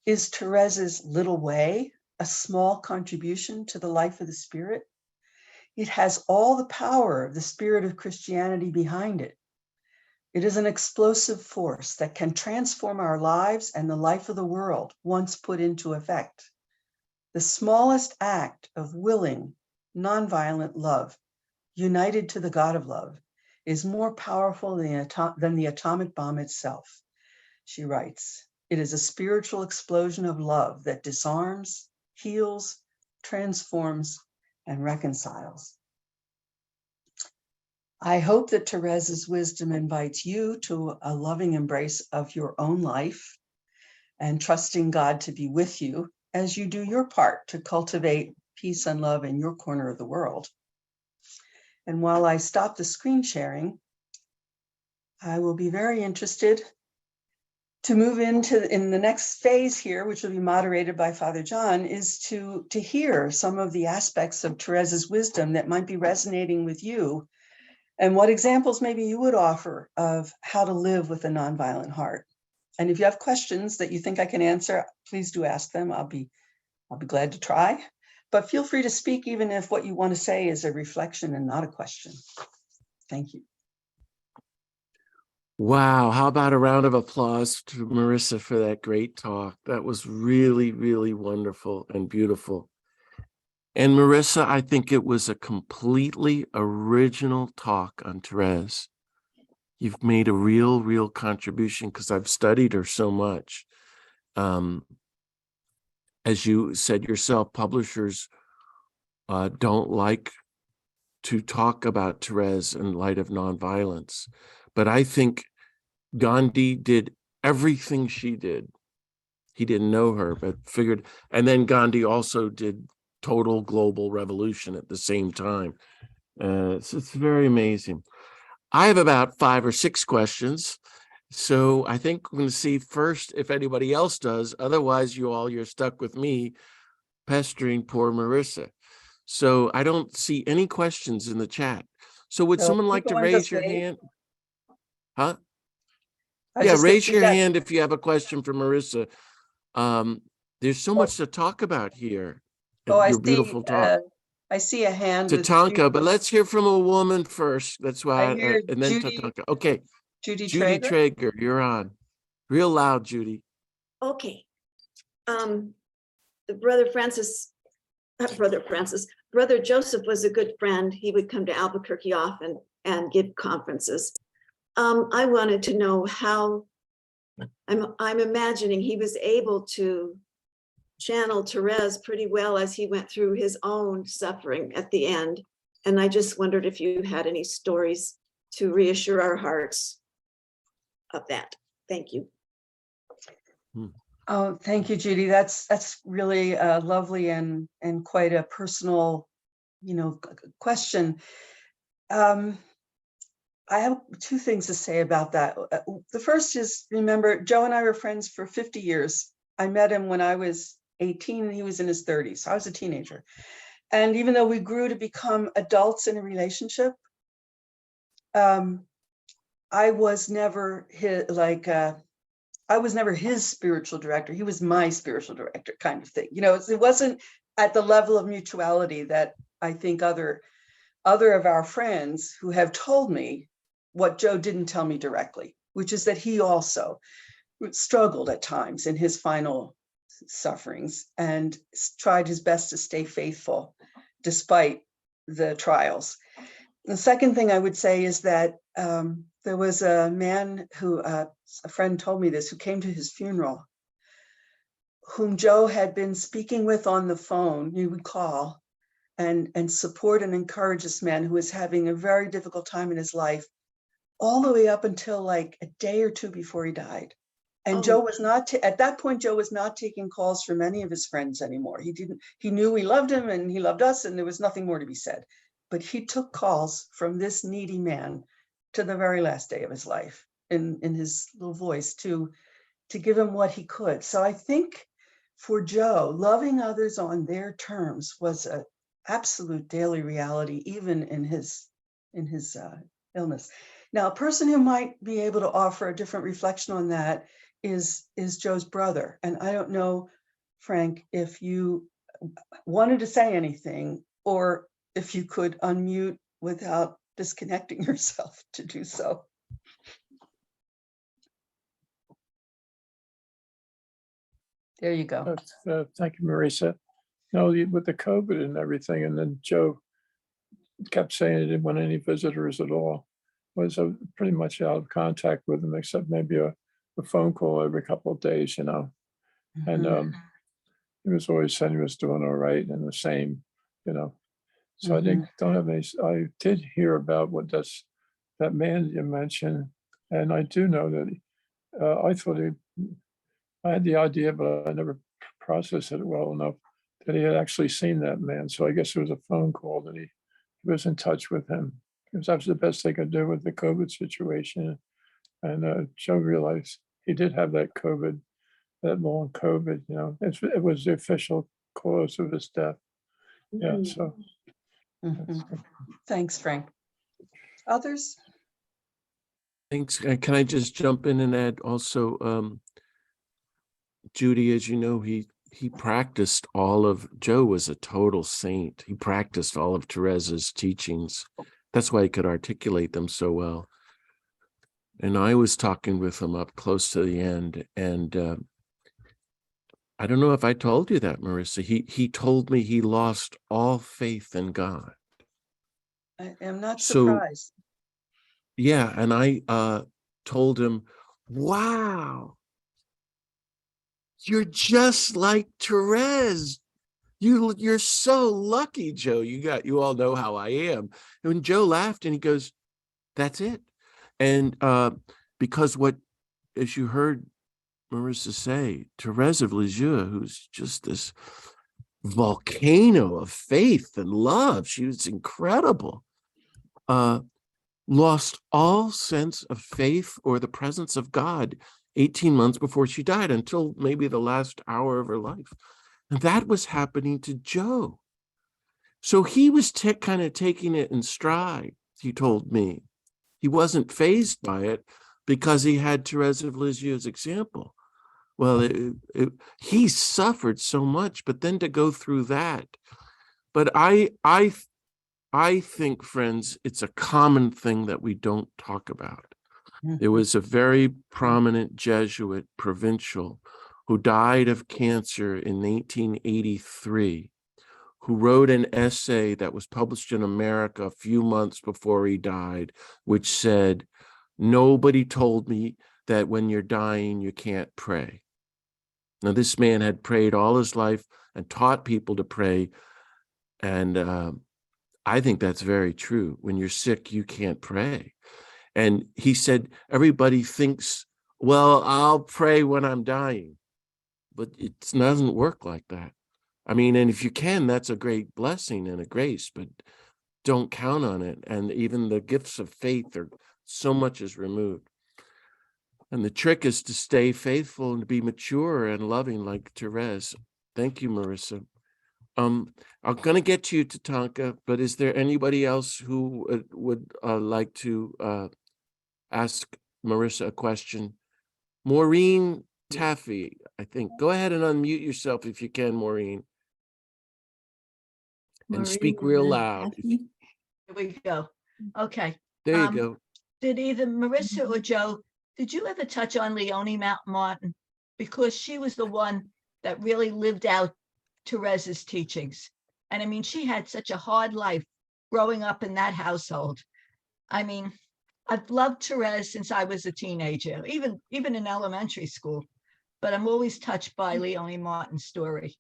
Is Therese's little way a small contribution to the life of the Spirit? It has all the power of the spirit of Christianity behind it. It is an explosive force that can transform our lives and the life of the world once put into effect. The smallest act of willing, nonviolent love, united to the God of love, is more powerful than the atomic bomb itself. She writes, it is a spiritual explosion of love that disarms, heals, transforms, and reconciles. I hope that Therese's wisdom invites you to a loving embrace of your own life and trusting God to be with you as you do your part to cultivate peace and love in your corner of the world. And while I stop the screen sharing, I will be very interested to move in the next phase here, which will be moderated by Father John, is to hear some of the aspects of Therese's wisdom that might be resonating with you, and what examples maybe you would offer of how to live with a nonviolent heart. And if you have questions that you think I can answer, please do ask them. I'll be glad to try. But feel free to speak even if what you want to say is a reflection and not a question. Thank you. Wow, how about a round of applause to Marisa for that great talk? That was really, really wonderful and beautiful. And Marisa, I think it was a completely original talk on Therese. you've made a real contribution, because I've studied her so much. As you said yourself, publishers don't like to talk about Therese in light of nonviolence. But I think Gandhi did everything she did. He didn't know her, but figured, and then Gandhi also did total global revolution at the same time. So it's very amazing. I have about 5 or 6 questions. So I think we're going to see first if anybody else does. Otherwise, you're stuck with me pestering poor Marisa. So I don't see any questions in the chat. So would So someone like keep to going this raise your way. hand? Huh? I was Yeah, just gonna raise say, your yeah. hand if you have a question for Marisa. There's so much to talk about here. Oh, Your beautiful talk. I see a hand with Tatanka, but let's hear from a woman first. That's I why, hear and then Tatanka. Okay, Judy Judy Traeger. Traeger, you're on. Real loud, Judy. Okay. Brother Joseph was a good friend. He would come to Albuquerque often and give conferences. I wanted to know how, I'm imagining he was able to channel Therese pretty well as he went through his own suffering at the end. And I just wondered if you had any stories to reassure our hearts of that. Thank you. Oh, thank you, Judy. That's really lovely and quite a personal, question. I have 2 things to say about that. The first is, remember, Joe and I were friends for 50 years. I met him when I was 18 and he was in his 30s. So I was a teenager. And even though we grew to become adults in a relationship, I was never his spiritual director. He was my spiritual director, kind of thing. It wasn't at the level of mutuality that I think other of our friends who have told me what Joe didn't tell me directly, which is that he also struggled at times in his final sufferings and tried his best to stay faithful despite the trials. The second thing I would say is that there was a man who, a friend told me this, who came to his funeral, whom Joe had been speaking with on the phone, you would call, and support and encourage this man who was having a very difficult time in his life, all the way up until like a day or 2 before he died. And Joe was not, at that point, Joe was not taking calls from any of his friends anymore. He knew we loved him and he loved us and there was nothing more to be said. But he took calls from this needy man to the very last day of his life in his little voice to give him what he could. So I think for Joe, loving others on their terms was an absolute daily reality, even in his illness. Now, a person who might be able to offer a different reflection on that is Joe's brother. And I don't know, Frank, if you wanted to say anything or if you could unmute without disconnecting yourself to do so. There you go. Thank you, Marisa. No, with the COVID and everything, and then Joe kept saying he didn't want any visitors at all. Was pretty much out of contact with them, except maybe a phone call every couple of days, And he was always saying he was doing all right and the same, So I don't have any. I did hear about that man you mentioned, and I do know that I thought I had the idea, but I never processed it well enough that he had actually seen that man. So I guess it was a phone call that he was in touch with him, because that was the best they could do with the COVID situation. And Joe realized he did have that long COVID, it was the official cause of his death. Yeah, so. Thanks, Frank. Others? Thanks. Can I just jump in and add also, Judy, as you know, he practiced Joe was a total saint. He practiced all of Therese's teachings. That's why he could articulate them so well. And I was talking with him up close to the end, and I don't know if I told you that, Marisa. He told me he lost all faith in God. I am not surprised. Yeah, and I told him, wow, you're just like Therese. You're so lucky, Joe. You all know how I am. And Joe laughed and he goes, that's it. And because as you heard Marisa say, Therese of Lisieux, who's just this volcano of faith and love, she was incredible, lost all sense of faith or the presence of God 18 months before she died, until maybe the last hour of her life. And that was happening to Joe. So he was kind of taking it in stride, he told me. He wasn't fazed by it because he had Therese of Lisieux's example. Well, he suffered so much, but then to go through that. But I think, friends, it's a common thing that we don't talk about. There was a very prominent Jesuit provincial who died of cancer in 1983, who wrote an essay that was published in America a few months before he died, which said, nobody told me that when you're dying, you can't pray. Now, this man had prayed all his life and taught people to pray. And I think that's very true. When you're sick, you can't pray. And he said, everybody thinks, well, I'll pray when I'm dying. But it doesn't work like that. I mean, and if you can, that's a great blessing and a grace, but don't count on it. And even the gifts of faith are so much is removed. And the trick is to stay faithful and to be mature and loving like Therese. Thank you, Marisa. I'm going to get to you, Tatanka, but is there anybody else who would like to ask Marisa a question? Maureen Taffy, I think. Go ahead and unmute yourself if you can, Maureen. And speak real loud. Here we go. Okay. There you go. Did either Marisa or Joe, did you ever touch on Leonie Martin? Because she was the one that really lived out Therese's teachings. And I mean, she had such a hard life growing up in that household. I mean, I've loved Therese since I was a teenager, even in elementary school, but I'm always touched by Leonie Martin's story.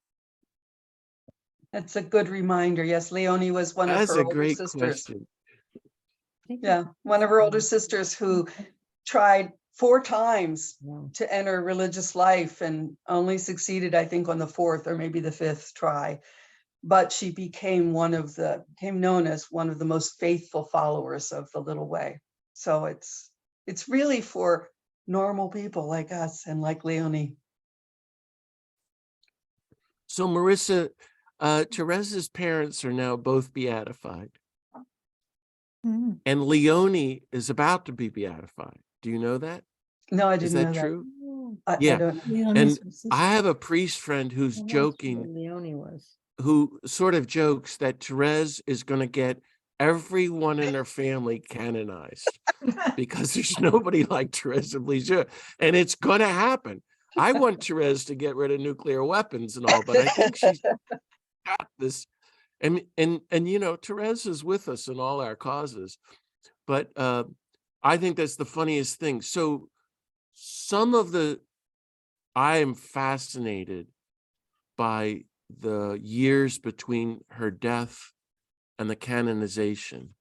That's a good reminder. Yes, Leonie was one of That's her a older great sisters. question. Yeah, one of her older sisters who tried 4 times to enter religious life and only succeeded, I think, on the 4th or maybe the 5th try. But she became known as one of the most faithful followers of the little way. So it's really for normal people like us and like Leonie. So Marisa, Therese's parents are now both beatified. And Leonie is about to be beatified. Do you know that? No, I Is didn't know that that. true? I Yeah. don't know. And I have a priest friend who's joking, Leonie was. who sort of jokes that Therese is going to get everyone in her family canonized because there's nobody like Therese of Lisieux. And it's going to happen. I want Therese to get rid of nuclear weapons and all, but I think she's got this. And you know, Therese is with us in all our causes. But I think that's the funniest thing. So I am fascinated by the years between her death and the canonization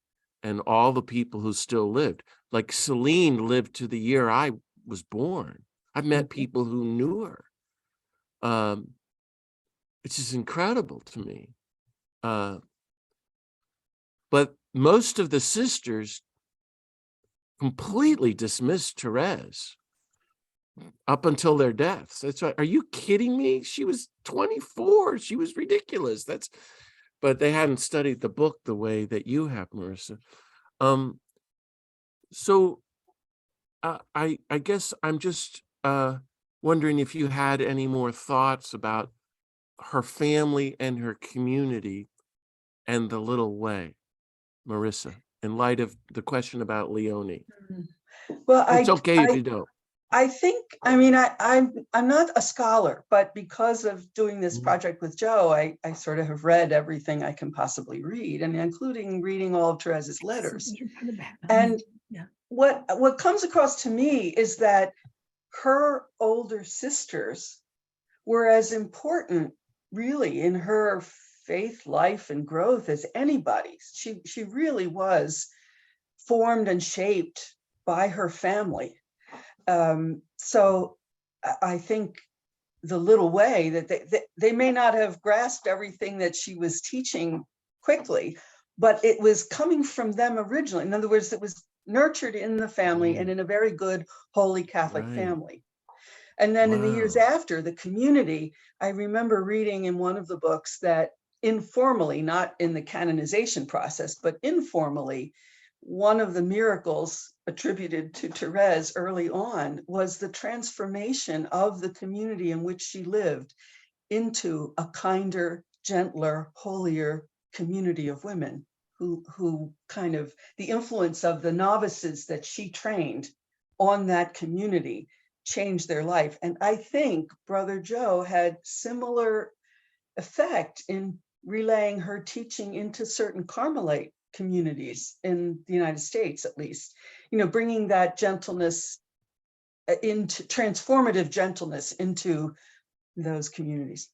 and all the people who still lived. Like Celine lived to the year I was born. I've met people who knew her. It's just incredible to me. But most of the sisters completely dismissed Therese up until their deaths. That's right. Are you kidding me? She was 24. She was ridiculous. But they hadn't studied the book the way that you have, Marisa. So I guess I'm just wondering if you had any more thoughts about her family and her community and the little way, Marisa, in light of the question about Leonie. Well, It's okay if you don't. I think, I mean, I'm not a scholar, but because of doing this project with Joe, I sort of have read everything I can possibly read, and including reading all of Therese's letters. And What comes across to me is that her older sisters were as important really in her faith life and growth as anybody. She really was formed and shaped by her family. So I think the little way that they may not have grasped everything that she was teaching quickly, but it was coming from them originally. In other words, it was nurtured in the family and in a very good, holy Catholic family. And then in the years after, the community, I remember reading in one of the books that informally, not in the canonization process, but informally, one of the miracles attributed to Therese early on was the transformation of the community in which she lived into a kinder, gentler, holier community of women who kind of, the influence of the novices that she trained on that community changed their life. And I think Brother Joe had similar effect in relaying her teaching into certain Carmelite communities in the United States, at least, bringing that gentleness into transformative gentleness into those communities.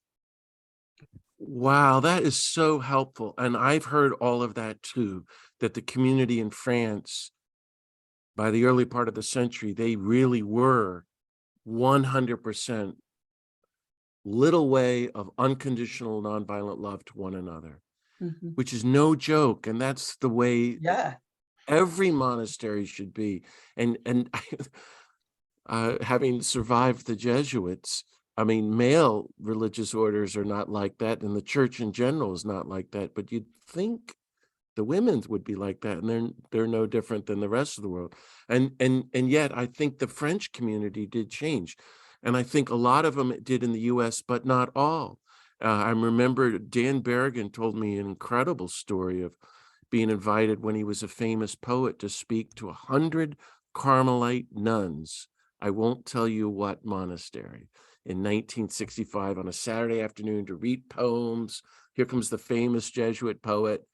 Wow, that is so helpful. And I've heard all of that too, that the community in France, by the early part of the century, they really were 100% little way of unconditional nonviolent love to one another, which is no joke. And that's the way every monastery should be. And having survived the Jesuits, I mean, male religious orders are not like that, and the church in general is not like that. But you'd think the women's would be like that, and they're no different than the rest of the world. And yet, I think the French community did change, and I think a lot of them did in the U.S., but not all. I remember Dan Berrigan told me an incredible story of being invited when he was a famous poet to speak to 100 Carmelite nuns. I won't tell you what monastery. In 1965 on a Saturday afternoon to read poems. Here comes the famous Jesuit poet.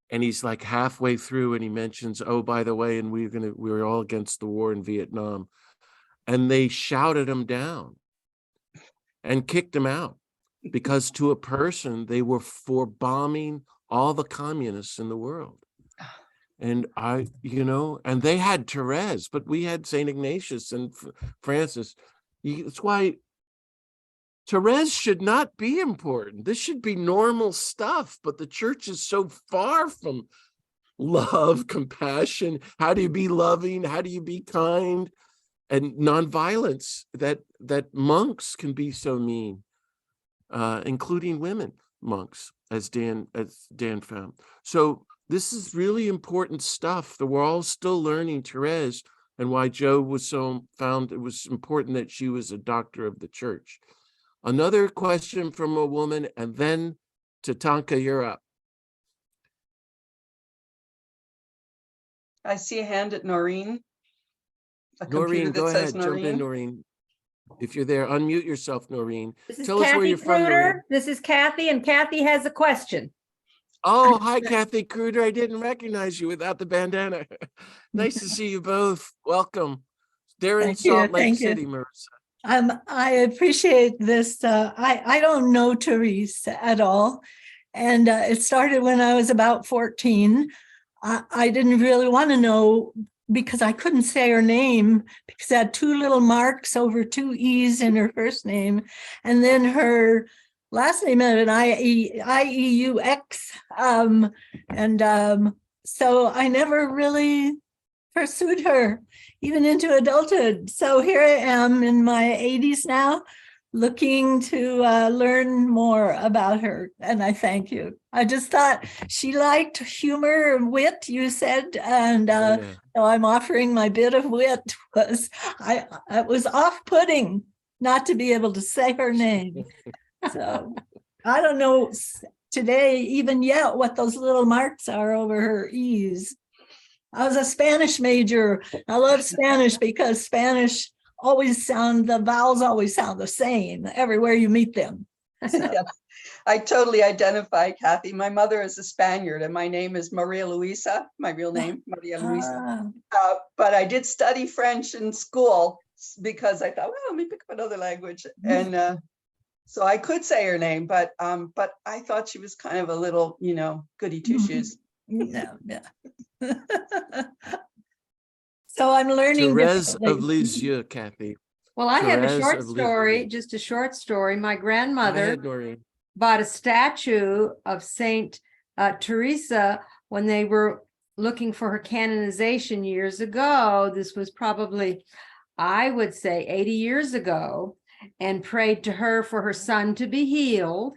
And he's like halfway through and he mentions, oh, by the way, and we're all against the war in Vietnam. And they shouted him down and kicked him out because to a person, they were for bombing all the communists in the world. And and they had Therese, but we had St. Ignatius and Francis. That's why Therese should not be important. This should be normal stuff, but the church is so far from love, compassion. How do you be loving? How do you be kind? And nonviolence, that monks can be so mean, including women monks, as Dan found. So this is really important stuff that we're all still learning Therese, and why Joe found it was important that she was a doctor of the church. Another question from a woman, and then Tatanka, you're up. I see a hand at Noreen. Noreen, go ahead, jump in, Noreen. If you're there, unmute yourself, Noreen. Tell us where you're from, Noreen. This is Kathy, and Kathy has a question. Oh, hi, Kathy Kruder. I didn't recognize you without the bandana. Nice to see you both. Welcome. They're in Salt Lake City, Marisa. I appreciate this. I don't know Therese at all. And it started when I was about 14. I didn't really want to know because I couldn't say her name because it had two little marks over two E's in her first name. And then her last name had an I-E-U-X. So I never really pursued her, even into adulthood. So here I am in my 80s now, looking to learn more about her. And I thank you. I just thought she liked humor and wit, you said, and so I'm offering my bit of wit. It was off-putting not to be able to say her name. So I don't know today, even yet, what those little marks are over her E's. I was a Spanish major. I love Spanish because Spanish the vowels always sound the same everywhere you meet them. So. I totally identify, Kathy. My mother is a Spaniard and my name is Maria Luisa, my real name, Maria Luisa. But I did study French in school because I thought, well, let me pick up another language. And so I could say her name, but I thought she was kind of a little, goody two shoes. No, yeah. So I'm learning Therese differently. of Lisieux, Kathy. Well, I have a Therese short of story, Lisieux. just a short story. My Go grandmother ahead, Noreen. bought a statue of Saint Teresa when they were looking for her canonization years ago. This was probably, I would say, 80 years ago, and prayed to her for her son to be healed,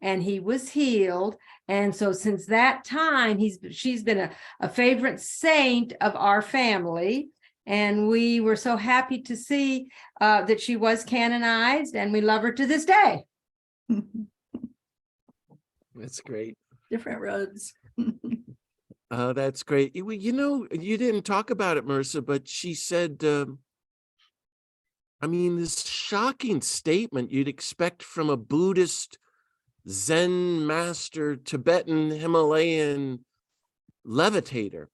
and he was healed. And so since that time, she's been a favorite saint of our family. And we were so happy to see that she was canonized, and we love her to this day. That's great. Different roads. That's great. You didn't talk about it, Marisa, but she said, this shocking statement you'd expect from a Buddhist, Zen master, Tibetan, Himalayan levitator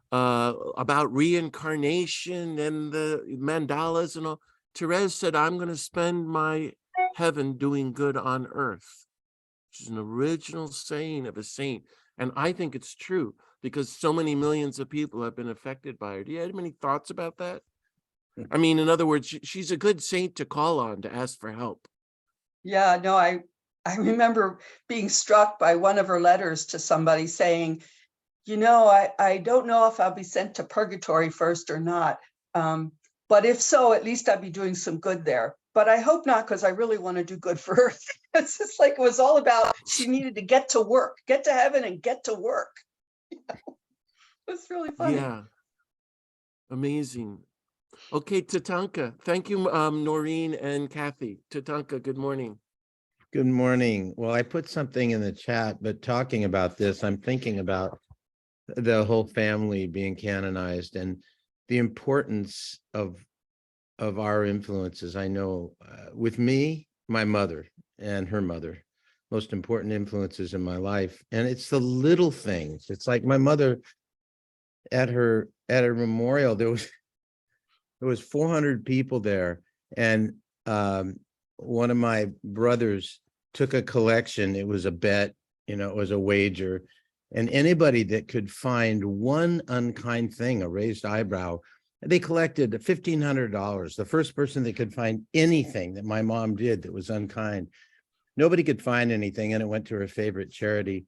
about reincarnation and the mandalas and all. Therese said, I'm going to spend my heaven doing good on earth, which is an original saying of a saint. And I think it's true because so many millions of people have been affected by her. Do you have any thoughts about that? In other words, she's a good saint to call on to ask for help. Yeah, no, I remember being struck by one of her letters to somebody saying, I don't know if I'll be sent to purgatory first or not. But if so, at least I'll be doing some good there. But I hope not, because I really want to do good for Earth. It's just like it was all about she needed to get to work, get to heaven and get to work. It's really funny. Yeah. Amazing. Okay, Tatanka. Thank you, Noreen and Kathy. Tatanka, good morning. Good morning. Well, I put something in the chat, but talking about this, I'm thinking about the whole family being canonized and the importance of our influences. I know with me, my mother and her mother, most important influences in my life. And it's the little things. It's like my mother at her memorial, there was 400 people there. And one of my brothers took a collection. It was a bet, it was a wager. And anybody that could find one unkind thing, a raised eyebrow, they collected $1,500. The first person that could find anything that my mom did that was unkind. Nobody could find anything, and it went to her favorite charity.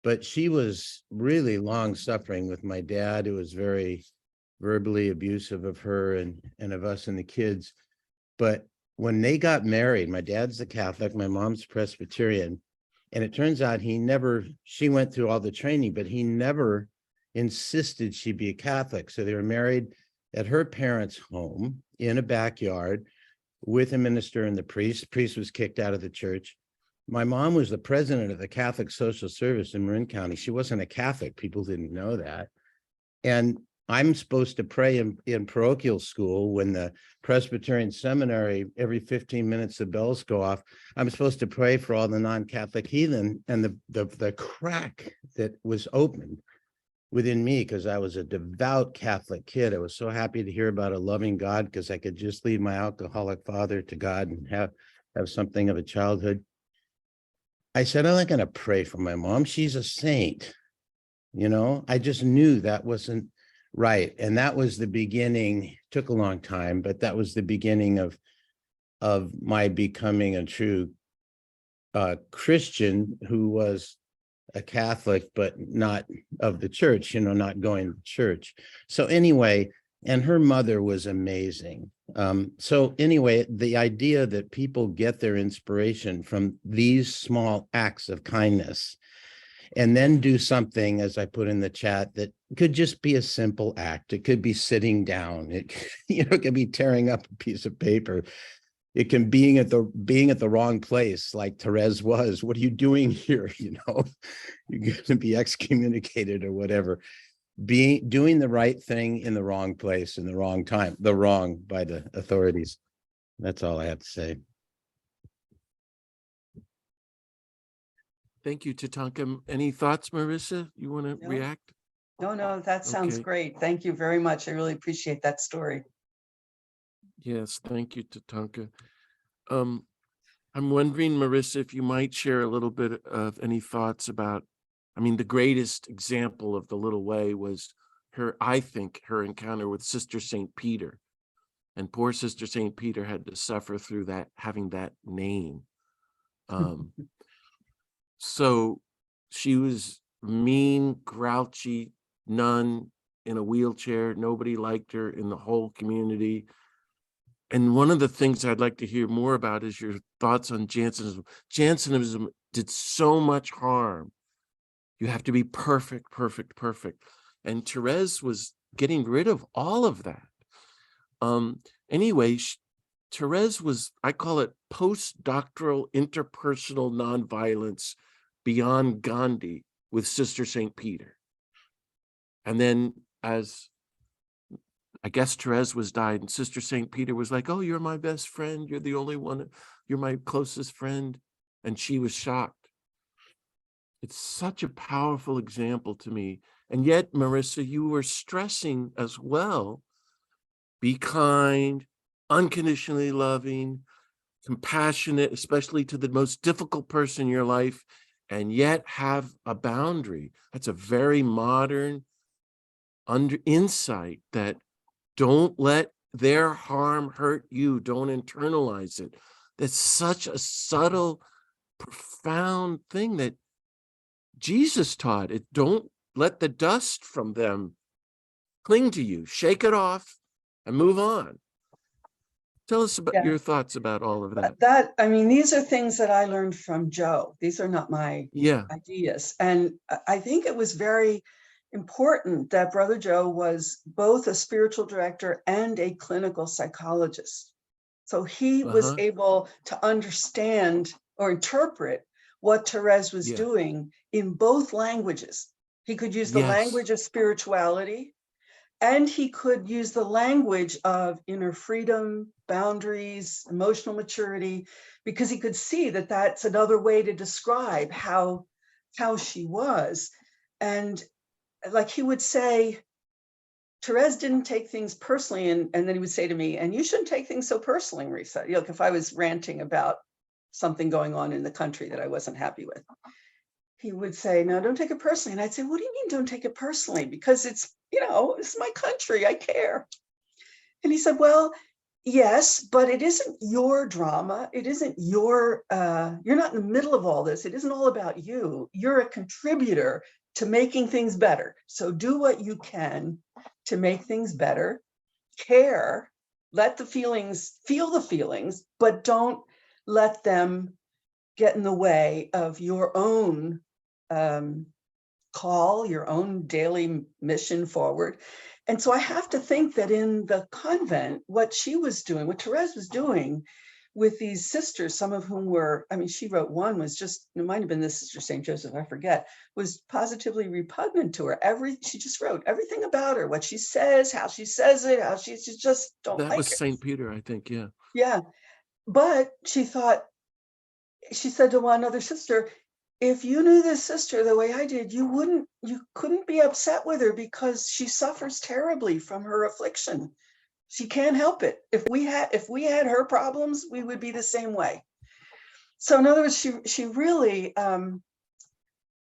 But she was really long suffering with my dad, who was very verbally abusive of her and of us and the kids. But when they got married, my dad's a Catholic, my mom's Presbyterian. And it turns out she went through all the training, but he never insisted she be a Catholic. So they were married at her parents' home in a backyard with a minister and the priest. The priest was kicked out of the church. My mom was the president of the Catholic Social Service in Marin County. She wasn't a Catholic. People didn't know that. And I'm supposed to pray in parochial school when the Presbyterian seminary, every 15 minutes, the bells go off. I'm supposed to pray for all the non-Catholic heathen, and the crack that was opened within me, because I was a devout Catholic kid. I was so happy to hear about a loving God, because I could just lead my alcoholic father to God and have something of a childhood. I said, I'm not going to pray for my mom. She's a saint. I just knew that wasn't right. And that was the beginning. Took a long time, but that was the beginning of my becoming a true Christian who was a Catholic, but not of the church, not going to church. So anyway, and her mother was amazing. So anyway, the idea that people get their inspiration from these small acts of kindness and then do something, as I put in the chat, that could just be a simple act. It could be sitting down. It could be tearing up a piece of paper. It can being at the wrong place, like Therese was. What are you doing here? You're going to be excommunicated or whatever. Doing the right thing in the wrong place in the wrong time, the wrong by the authorities. That's all I have to say. Thank you, Tatanka. Any thoughts, Marisa? You want to No. react? No, that sounds Okay. great. Thank you very much. I really appreciate that story. Yes, thank you, Tatanka. I'm wondering, Marisa, if you might share a little bit of any thoughts about, I mean, the greatest example of the little way was I think her encounter with Sister St. Peter. And poor Sister St. Peter had to suffer through that, having that name. So she was mean, grouchy nun in a wheelchair. Nobody liked her in the whole community. And one of the things I'd like to hear more about is your thoughts on Jansenism. Jansenism did so much harm. You have to be perfect, perfect, perfect. And Therese was getting rid of all of that. Anyway, Therese was, I call it postdoctoral interpersonal nonviolence beyond Gandhi with Sister St. Peter. And then as I guess Therese was died, and Sister St. Peter was like, oh, you're my best friend. You're the only one. You're my closest friend. And she was shocked. It's such a powerful example to me. And yet, Marisa, you were stressing as well, be kind, unconditionally loving, compassionate, especially to the most difficult person in your life, and yet have a boundary. That's a very modern insight, that don't let their harm hurt you. Don't internalize it. That's such a subtle, profound thing that Jesus taught. It don't let the dust from them cling to you. Shake it off and move on. Tell us about your thoughts about all of that. I mean, these are things that I learned from Joe. These are not my ideas. And I think it was very important that Brother Joe was both a spiritual director and a clinical psychologist. So he was able to understand or interpret what Therese was doing in both languages. He could use the language of spirituality, and he could use the language of inner freedom, boundaries, emotional maturity, because he could see that that's another way to describe how she was. And like he would say, Therese didn't take things personally. And then he would say to me, and you shouldn't take things so personally, Marisa. You know, if I was ranting about something going on in the country that I wasn't happy with, he would say, no, don't take it personally. And I'd say, what do you mean don't take it personally? Because it's, you know, it's my country, I care. And he said, well, yes, but it isn't your drama. It isn't your, you're not in the middle of all this. It isn't all about you. You're a contributor to making things better. So do what you can to make things better. Care, let the feelings, feel the feelings, but don't let them get in the way of your own call, your own daily mission forward. And so I have to think that in the convent, what she was doing, what Therese was doing with these sisters, some of whom were, I mean, she wrote one was just, it might have been this Sister St. Joseph, I forget, was positively repugnant to her. She just wrote everything about her, what she says, how she says it, how she just don't like it. That was St. Peter, I think, Yeah. But she thought, she said to one other sister, if you knew this sister the way I did, you couldn't be upset with her because she suffers terribly from her affliction. She can't help it. If we had her problems, we would be the same way. So in other words, she really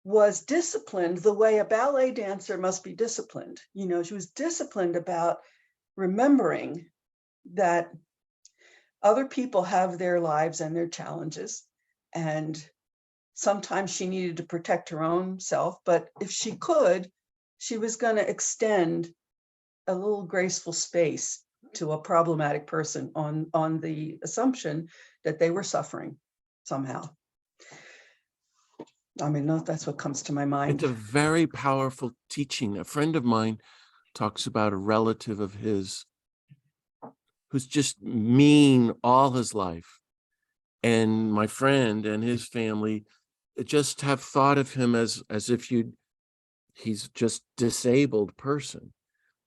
was disciplined the way a ballet dancer must be disciplined. You know, she was disciplined about remembering that other people have their lives and their challenges, and sometimes she needed to protect her own self, but if she could, she was going to extend a little graceful space to a problematic person on the assumption that they were suffering somehow. I mean, no, that's what comes to my mind. It's a very powerful teaching. A friend of mine talks about a relative of his who's just mean all his life. And my friend and his family just have thought of him as if he's just disabled person,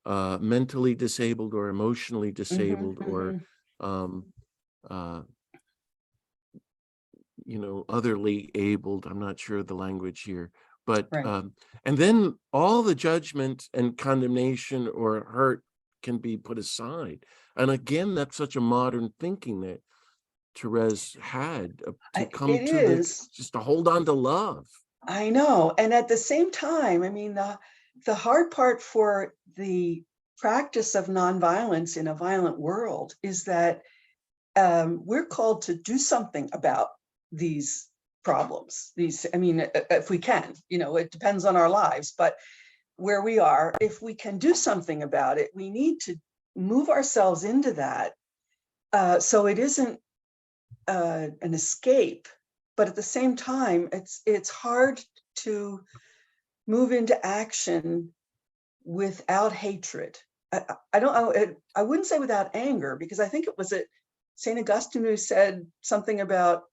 mentally disabled or emotionally disabled, or otherly abled. I'm not sure of the language here, but Right. and then all the judgment and condemnation or hurt can be put aside. And again, that's such a modern thinking that Therese had to come It to is. just to hold on to love. I know. And at the same time, I mean, the hard part for the practice of nonviolence in a violent world is that we're called to do something about these problems. I mean, if we can, it depends on our lives, but where we are, if we can do something about it, we need to move ourselves into that. So it isn't an escape, but at the same time, it's hard to move into action without hatred. I don't know. I wouldn't say without anger, because I think it was St. Augustine who said something about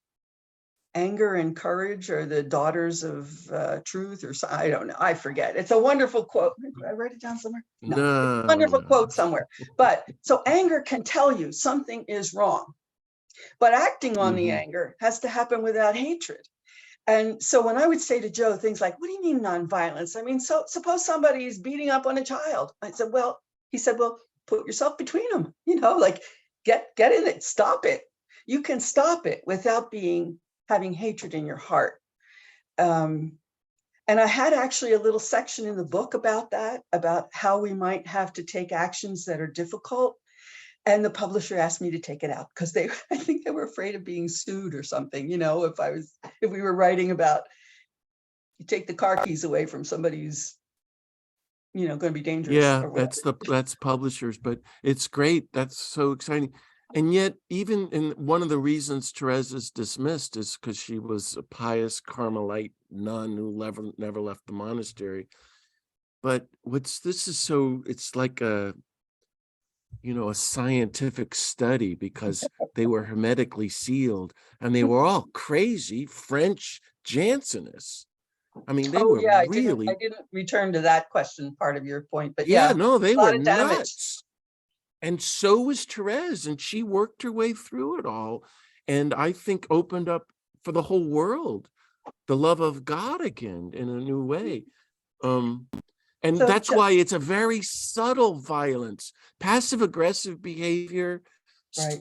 anger and courage are the daughters of truth, or I don't know. I forget. It's a wonderful quote. Did I write it down somewhere? No, wonderful quote somewhere. But so anger can tell you something is wrong, but acting on the anger has to happen without hatred. And so when I would say to Joe things like, what do you mean nonviolence? I mean, so suppose somebody's beating up on a child. He said, well, put yourself between them, like get in it, stop it. You can stop it without having hatred in your heart. And I had actually a little section in the book about that, about how we might have to take actions that are difficult. And the publisher asked me to take it out because I think they were afraid of being sued or something, if we were writing about, you take the car keys away from somebody who's, going to be dangerous. Yeah, Or whatever. that's publishers, but it's great. That's so exciting. And yet, even in one of the reasons Therese is dismissed is because she was a pious Carmelite nun who never left the monastery. But it's like a scientific study, because they were hermetically sealed and they were all crazy French Jansenists. I mean, they were Yeah, I really, didn't return to that question, part of your point, but yeah, yeah, no, they a lot were of damage. nuts. And so was Therese, and she worked her way through it all. And I think opened up for the whole world the love of God again in a new way. And So that's why it's a very subtle violence, passive aggressive behavior, right.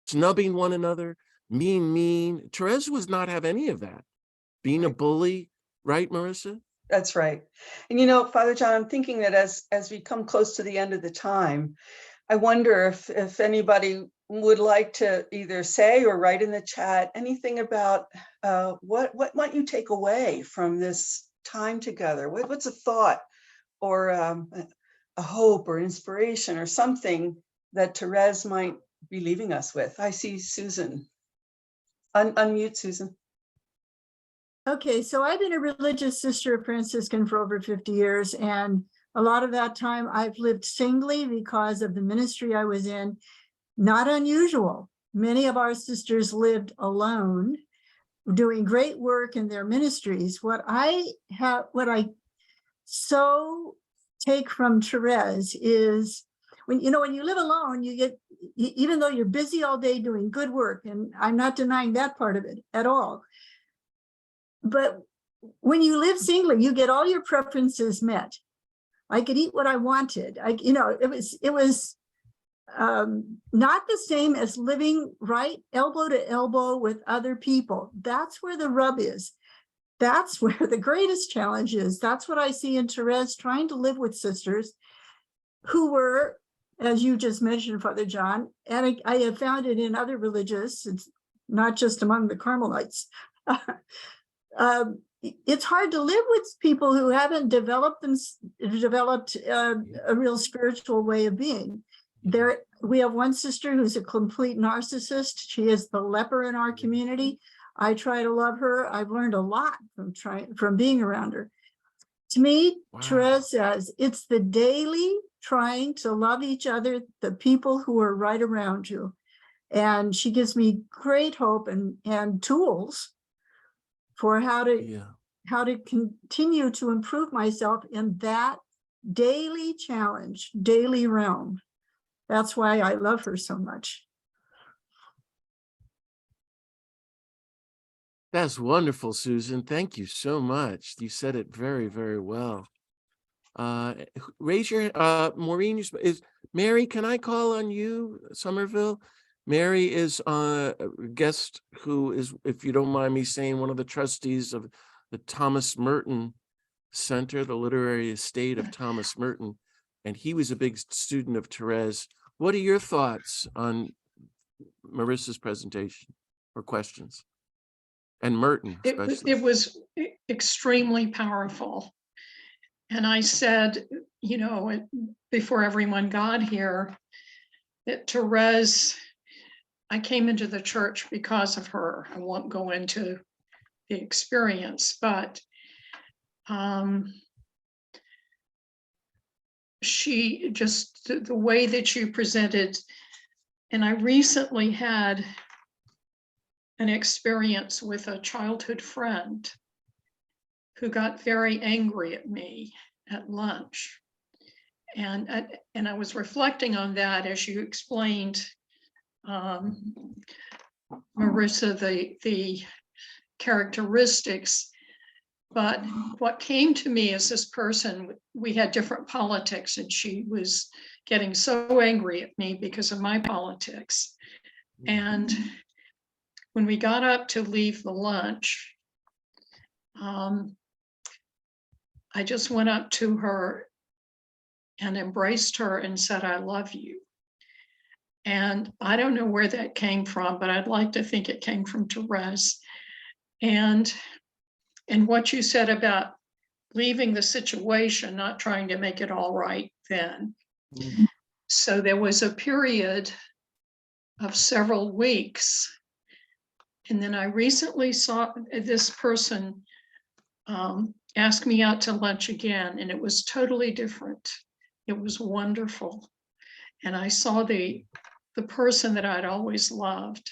snubbing one another, mean. Therese was not have any of that. Being a bully, right, Marisa? That's right. And Father John, I'm thinking that as we come close to the end of the time, I wonder if anybody would like to either say or write in the chat anything about what might you take away from this time together? What's a thought or a hope or inspiration or something that Therese might be leaving us with? I see Susan. Unmute, Susan. Okay, so I've been a religious sister of Franciscan for over 50 years, and a lot of that time I've lived singly because of the ministry I was in. Not unusual. Many of our sisters lived alone, doing great work in their ministries. What I so take from Therese is when you live alone, even though you're busy all day doing good work, and I'm not denying that part of it at all. But when you live singly, you get all your preferences met. I could eat what I wanted. It was not the same as living right elbow to elbow with other people. That's where the rub is. That's where the greatest challenge is. That's what I see in Therese, trying to live with sisters who were, as you just mentioned, Father John, and I have found it in other religious, it's not just among the Carmelites. It's hard to live with people who haven't developed a real spiritual way of being. We have one sister who's a complete narcissist. She is the leper in our community. I try to love her. I've learned a lot from being around her. To me, wow. Therese says it's the daily trying to love each other, the people who are right around you. And she gives me great hope and tools for how to continue to improve myself in that daily challenge, daily realm. That's why I love her so much. That's wonderful, Susan. Thank you so much. You said it very, very well. Raise your, Maureen, is Mary, can I call on you, Somerville? Mary is a guest who is, if you don't mind me saying, one of the trustees of the Thomas Merton Center, the literary estate of Thomas Merton. And he was a big student of Therese. What are your thoughts on Marissa's presentation or questions? And Merton, especially. It was extremely powerful. And I said, you know, before everyone got here, that Therese, I came into the church because of her. I won't go into the experience, but she just, the way that you presented, and I recently had an experience with a childhood friend who got very angry at me at lunch. And I was reflecting on that as you explained, Marisa, the characteristics. But what came to me is this person, we had different politics, and she was getting so angry at me because of my politics. And when we got up to leave the lunch, I just went up to her and embraced her and said, I love you. And I don't know where that came from, but I'd like to think it came from Therese. And what you said about leaving the situation, not trying to make it all right then. Mm-hmm. So there was a period of several weeks. And then I recently saw this person ask me out to lunch again, and it was totally different. It was wonderful. And I saw the person that I'd always loved.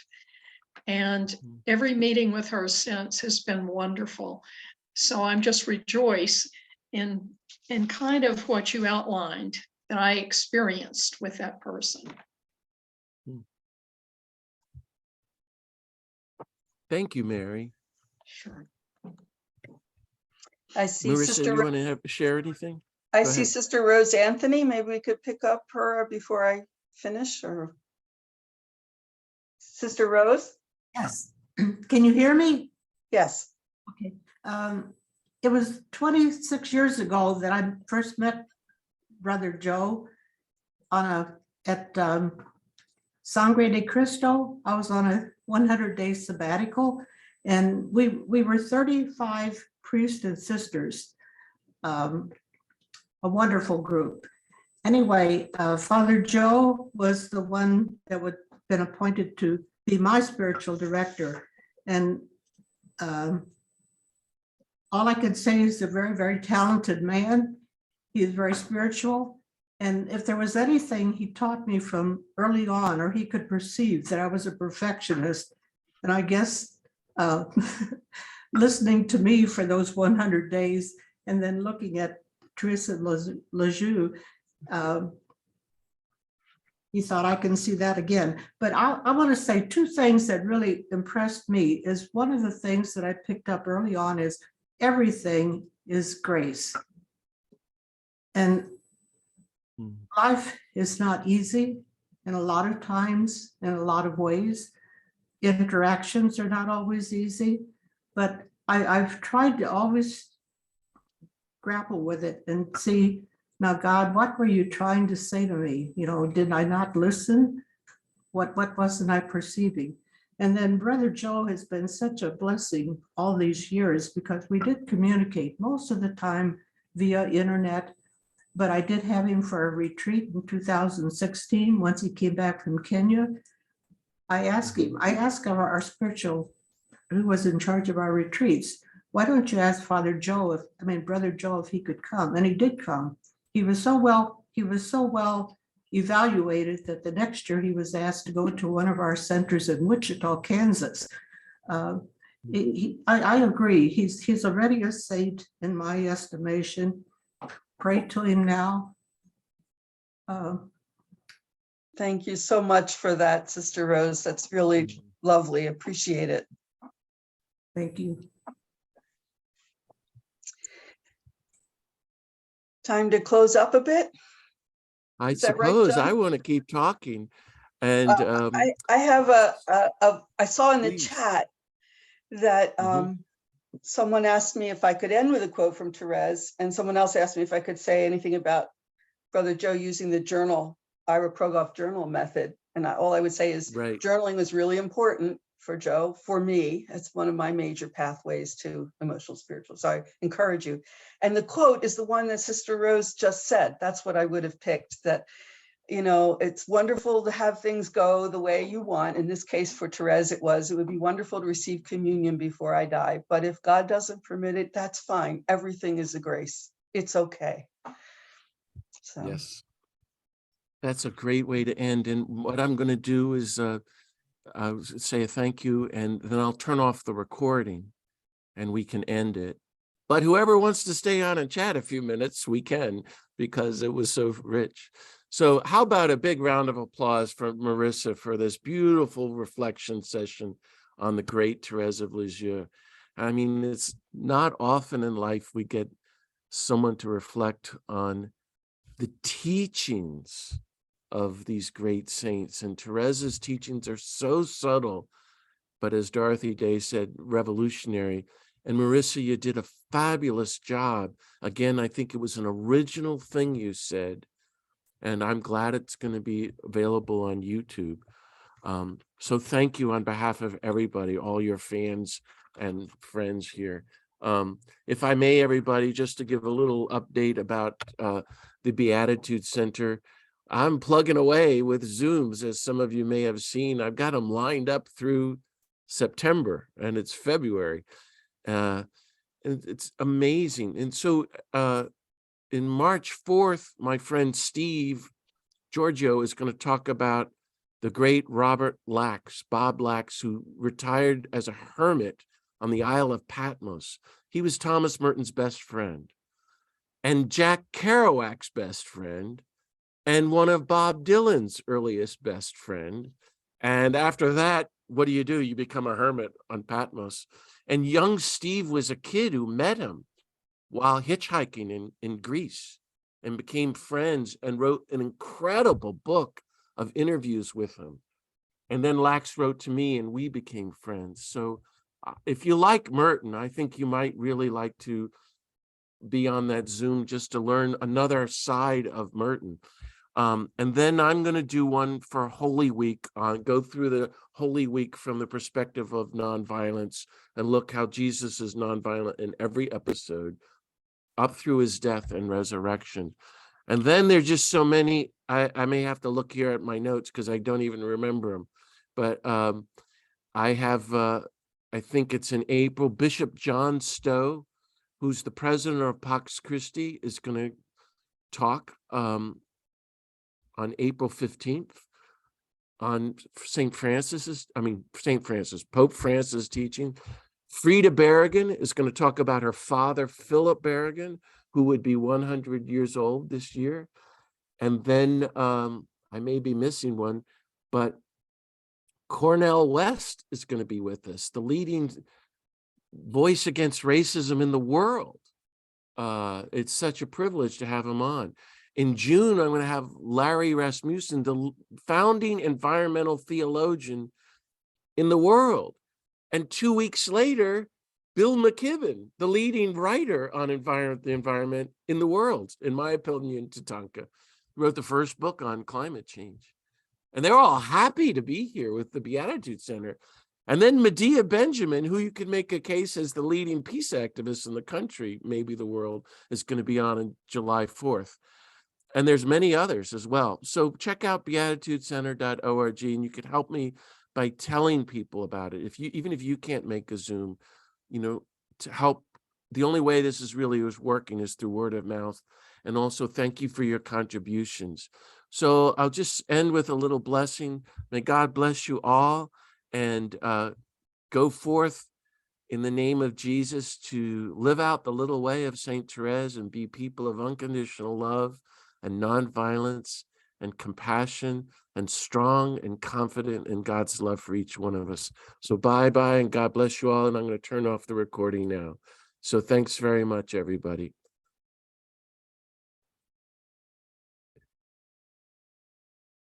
And every meeting with her since has been wonderful. So I'm just rejoice in kind of what you outlined that I experienced with that person. Thank you, Mary. Sure. I see Marisa, Sister. you want to share anything? I Go see ahead. Sister Rose Anthony. Maybe we could pick up her before I finish, or Sister Rose. Yes. Can you hear me? Yes. Okay. It was 26 years ago that I first met Brother Joe at Sangre de Cristo. I was on a 100-day sabbatical, and we were 35 priests and sisters, a wonderful group. Anyway, Father Joe was the one that would been appointed to be my spiritual director. And all I could say is a very, very talented man. He is very spiritual. And if there was anything he taught me from early on, or he could perceive that I was a perfectionist, and I guess listening to me for those 100 days and then looking at Therese and Lisieux, he thought, I can see that again. But I want to say two things that really impressed me. Is one of the things that I picked up early on is everything is grace. And life is not easy, and a lot of times, in a lot of ways, interactions are not always easy, but I've tried to always grapple with it and see, now, God, what were you trying to say to me? You know, did I not listen? What wasn't I perceiving? And then Brother Joe has been such a blessing all these years, because we did communicate most of the time via internet, but I did have him for a retreat in 2016. Once he came back from Kenya, I asked our spiritual, who was in charge of our retreats, why don't you ask Brother Joe if he could come? And he did come. He was so well evaluated that the next year he was asked to go to one of our centers in Wichita, Kansas. I agree. He's already a saint in my estimation. Pray to him now. Thank you so much for that, Sister Rose. That's really lovely. Appreciate it. Thank you. Time to close up a bit. I Is that right, suppose John? I want to keep talking. And I have I saw in the please. chat that someone asked me if I could end with a quote from Therese, and someone else asked me if I could say anything about Brother Joe using the journal, Ira Krogoff journal method. And all I would say is Right. journaling was really important for Joe, for me. It's one of my major pathways to emotional spiritual. So I encourage you. And the quote is the one that Sister Rose just said. That's what I would have picked, that, you know, it's wonderful to have things go the way you want. In this case, for Therese, it would be wonderful to receive communion before I die. But if God doesn't permit it, that's fine. Everything is a grace. It's okay. So. Yes. That's a great way to end. And what I'm going to do is I'll say a thank you, and then I'll turn off the recording and we can end it. But whoever wants to stay on and chat a few minutes, we can, because it was so rich. So how about a big round of applause for Marisa for this beautiful reflection session on the great Therese of Lisieux. I mean, it's not often in life we get someone to reflect on the teachings of these great saints. And Therese's teachings are so subtle, but as Dorothy Day said, revolutionary. And Marisa, you did a fabulous job. Again, I think it was an original thing you said, and I'm glad it's going to be available on YouTube. So thank you on behalf of everybody, all your fans and friends here. If I may, everybody, just to give a little update about the Beatitude Center, I'm plugging away with Zooms, as some of you may have seen. I've got them lined up through September, and it's February. And it's amazing. And so in March 4th, my friend Steve Giorgio is going to talk about the great Robert Lax, Bob Lax, who retired as a hermit on the Isle of Patmos. He was Thomas Merton's best friend and Jack Kerouac's best friend and one of Bob Dylan's earliest best friend. And after that, what do? You become a hermit on Patmos. And young Steve was a kid who met him while hitchhiking in Greece and became friends and wrote an incredible book of interviews with him. And then Lax wrote to me and we became friends. So if you like Merton, I think you might really like to be on that Zoom just to learn another side of Merton. And then I'm going to do one for Holy Week, go through the Holy Week from the perspective of nonviolence and look how Jesus is nonviolent in every episode up through his death and resurrection. And then there's just so many, I may have to look here at my notes because I don't even remember them. But I have, I think it's in April, Bishop John Stowe, who's the president of Pax Christi, is going to talk on April 15th on St. Francis, Pope Francis teaching. Frida Berrigan is going to talk about her father, Philip Berrigan, who would be 100 years old this year. And then I may be missing one, but Cornel West is going to be with us, the leading voice against racism in the world. It's such a privilege to have him on. In June, I'm going to have Larry Rasmussen, the founding environmental theologian in the world. And 2 weeks later, Bill McKibben, the leading writer on the environment in the world, in my opinion, Tatanka, wrote the first book on climate change. And they're all happy to be here with the Beatitude Center. And then Medea Benjamin, who you could make a case as the leading peace activist in the country, maybe the world, is going to be on July 4th. And there's many others as well. So check out beatitudecenter.org and you can help me by telling people about it. Even if you can't make a Zoom, to help. The only way this is working is through word of mouth. And also thank you for your contributions. So I'll just end with a little blessing. May God bless you all, and go forth in the name of Jesus to live out the little way of Saint Therese and be people of unconditional love and nonviolence and compassion and strong and confident in God's love for each one of us. So bye-bye, and God bless you all. And I'm going to turn off the recording now. So thanks very much, everybody.